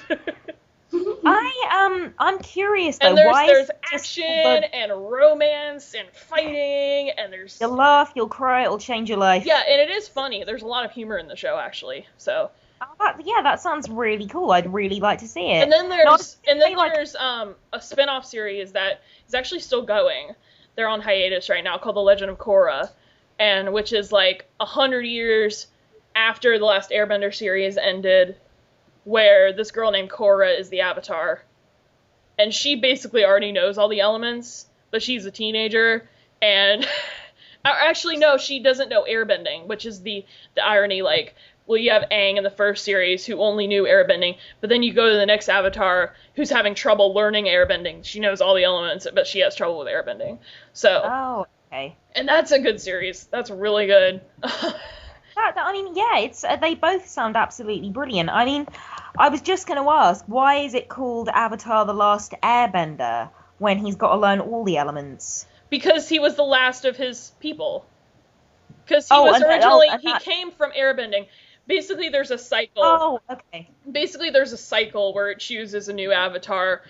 I'm curious though. And there's action and romance and fighting, and there's... You'll laugh, you'll cry, it'll change your life. Yeah, and it is funny. There's a lot of humor in the show, actually. So... that sounds really cool. I'd really like to see it. And then there's a spin-off series that is actually still going. They're on hiatus right now, called The Legend of Korra, and which is like 100 years after the last Airbender series ended, where this girl named Korra is the Avatar, and she basically already knows all the elements, but she's a teenager, and actually no, she doesn't know airbending, which is the irony. Like, well, you have Aang in the first series who only knew airbending, but then you go to the next Avatar who's having trouble learning airbending. She knows all the elements, but she has trouble with airbending. So. Oh, okay. And that's a good series. That's really good. They both sound absolutely brilliant. I mean, I was just going to ask, why is it called Avatar: The Last Airbender when he's got to learn all the elements? Because he was the last of his people. Because he came from airbending. Basically, there's a cycle. Oh, okay. Basically, there's a cycle where it chooses a new avatar,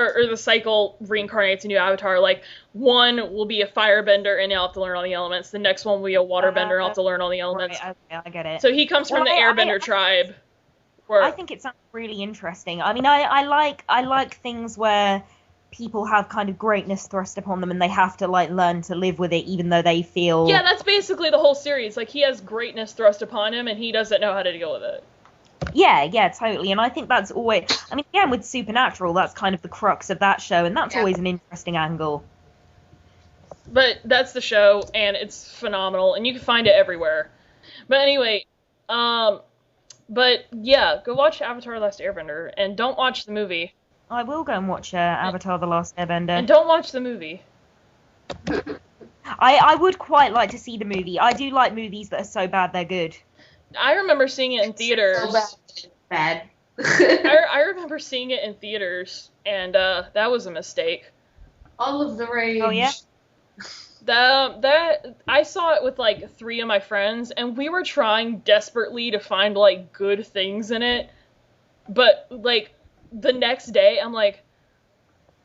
or the cycle reincarnates a new avatar. Like, one will be a firebender and they'll have to learn all the elements. The next one will be a waterbender and they'll have to learn all the elements. Right, okay, I get it. So he comes from the airbender tribe. Where I think it sounds really interesting. I mean, I like things where people have kind of greatness thrust upon them and they have to like learn to live with it even though they feel... Yeah, that's basically the whole series. Like, he has greatness thrust upon him and he doesn't know how to deal with it. Yeah, totally. And I think that's always... I mean, again, with Supernatural, that's kind of the crux of that show, and that's always an interesting angle. But that's the show, and it's phenomenal, and you can find it everywhere. But anyway, but yeah, go watch Avatar: The Last Airbender, and don't watch the movie. I will go and watch Avatar: The Last Airbender. And don't watch the movie. I would quite like to see the movie. I do like movies that are so bad they're good. I remember seeing it in theaters. So bad. I remember seeing it in theaters, and that was a mistake. All of the rage. Oh, yeah? That I saw it with like 3 of my friends, and we were trying desperately to find like good things in it, but like the next day I'm like,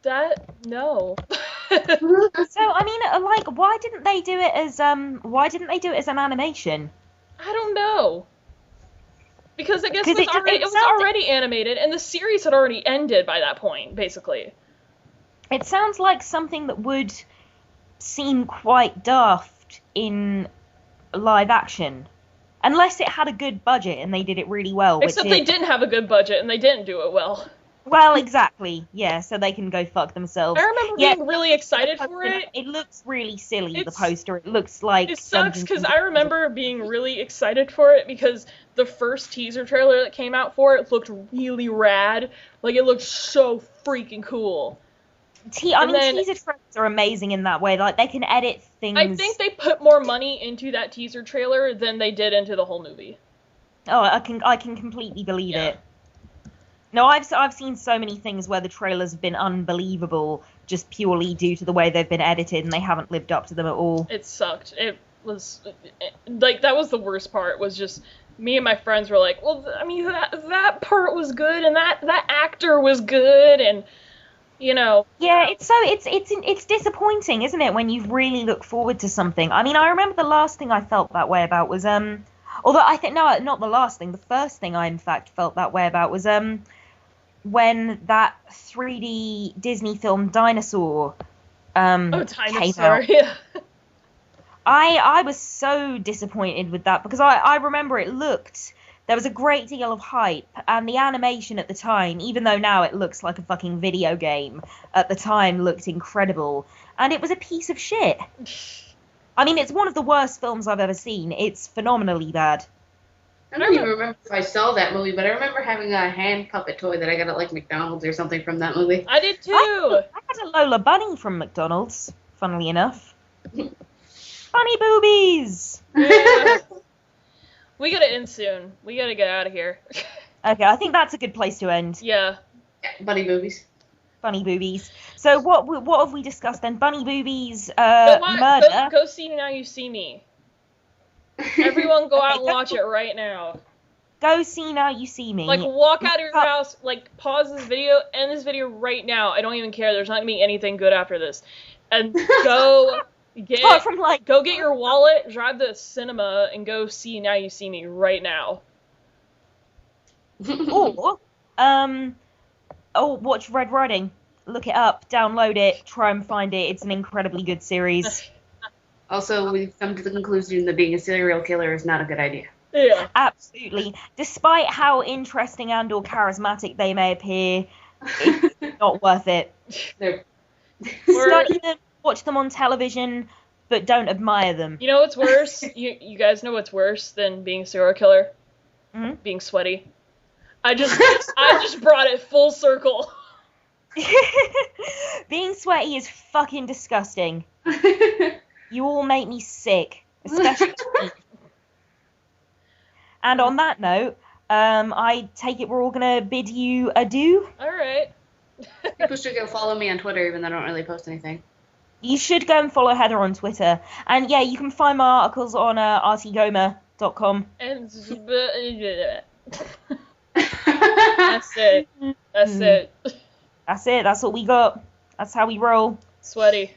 no. So I mean, like, why didn't they do it as an animation? I don't know. Because I guess it was it already animated, and the series had already ended by that point, basically. It sounds like something that would seem quite daft in live action. Unless it had a good budget and they did it really well. Except they didn't have a good budget, and they didn't do it well. Well, exactly. Yeah, so they can go fuck themselves. I remember being really excited for it. It looks really silly, the poster. It looks like... It sucks, because I remember being really excited for it, because the first teaser trailer that came out for it looked really rad. Like, it looked so freaking cool. Teaser trailers are amazing in that way. Like, they can edit things... I think they put more money into that teaser trailer than they did into the whole movie. Oh, I can completely believe it. No, I've seen so many things where the trailers have been unbelievable just purely due to the way they've been edited and they haven't lived up to them at all. It sucked. It was like, that was the worst part, was just me and my friends were like, well, I mean, that part was good and that actor was good, and you know. Yeah, it's disappointing, isn't it, when you really look forward to something. I mean, I remember the last thing I felt that way about was although I think no, not the last thing. The first thing I in fact felt that way about was when that 3D Disney film Dinosaur came out. Yeah. I was so disappointed with that because I remember there was a great deal of hype, and the animation at the time, even though now it looks like a fucking video game, at the time looked incredible, and it was a piece of shit. I mean, it's one of the worst films I've ever seen. It's phenomenally bad. I don't even remember if I saw that movie, but I remember having a hand puppet toy that I got at like McDonald's or something from that movie. I did too. I had a Lola Bunny from McDonald's, funnily enough. Bunny boobies! Yeah. We gotta end soon. We gotta get out of here. Okay, I think that's a good place to end. Yeah. Bunny boobies. Bunny boobies. So what have we discussed then? Bunny boobies, murder. Go see Now You See Me. Everyone go out and watch it right now. Go see Now You See Me. Like, walk out of your house, like, pause this video, end this video right now. I don't even care. There's not gonna be anything good after this. And go get your wallet, drive to the cinema, and go see Now You See Me right now. Or, watch Red Riding. Look it up, download it, try and find it. It's an incredibly good series. Also, we've come to the conclusion that being a serial killer is not a good idea. Yeah. Absolutely. Despite how interesting and or charismatic they may appear, it's not worth it. Study them, watch them on television, but don't admire them. You know what's worse? you guys know what's worse than being a serial killer? Mm-hmm. Being sweaty. I just brought it full circle. Being sweaty is fucking disgusting. You all make me sick, especially me. And on that note, I take it we're all gonna bid you adieu. All right. People should go follow me on Twitter, even though I don't really post anything. You should go and follow Heather on Twitter. And yeah, you can find my articles on rtgoma.com. And that's it. That's it. That's it. That's what we got. That's how we roll. Sweaty.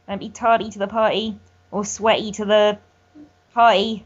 Don't be tardy to the party or sweaty to the party.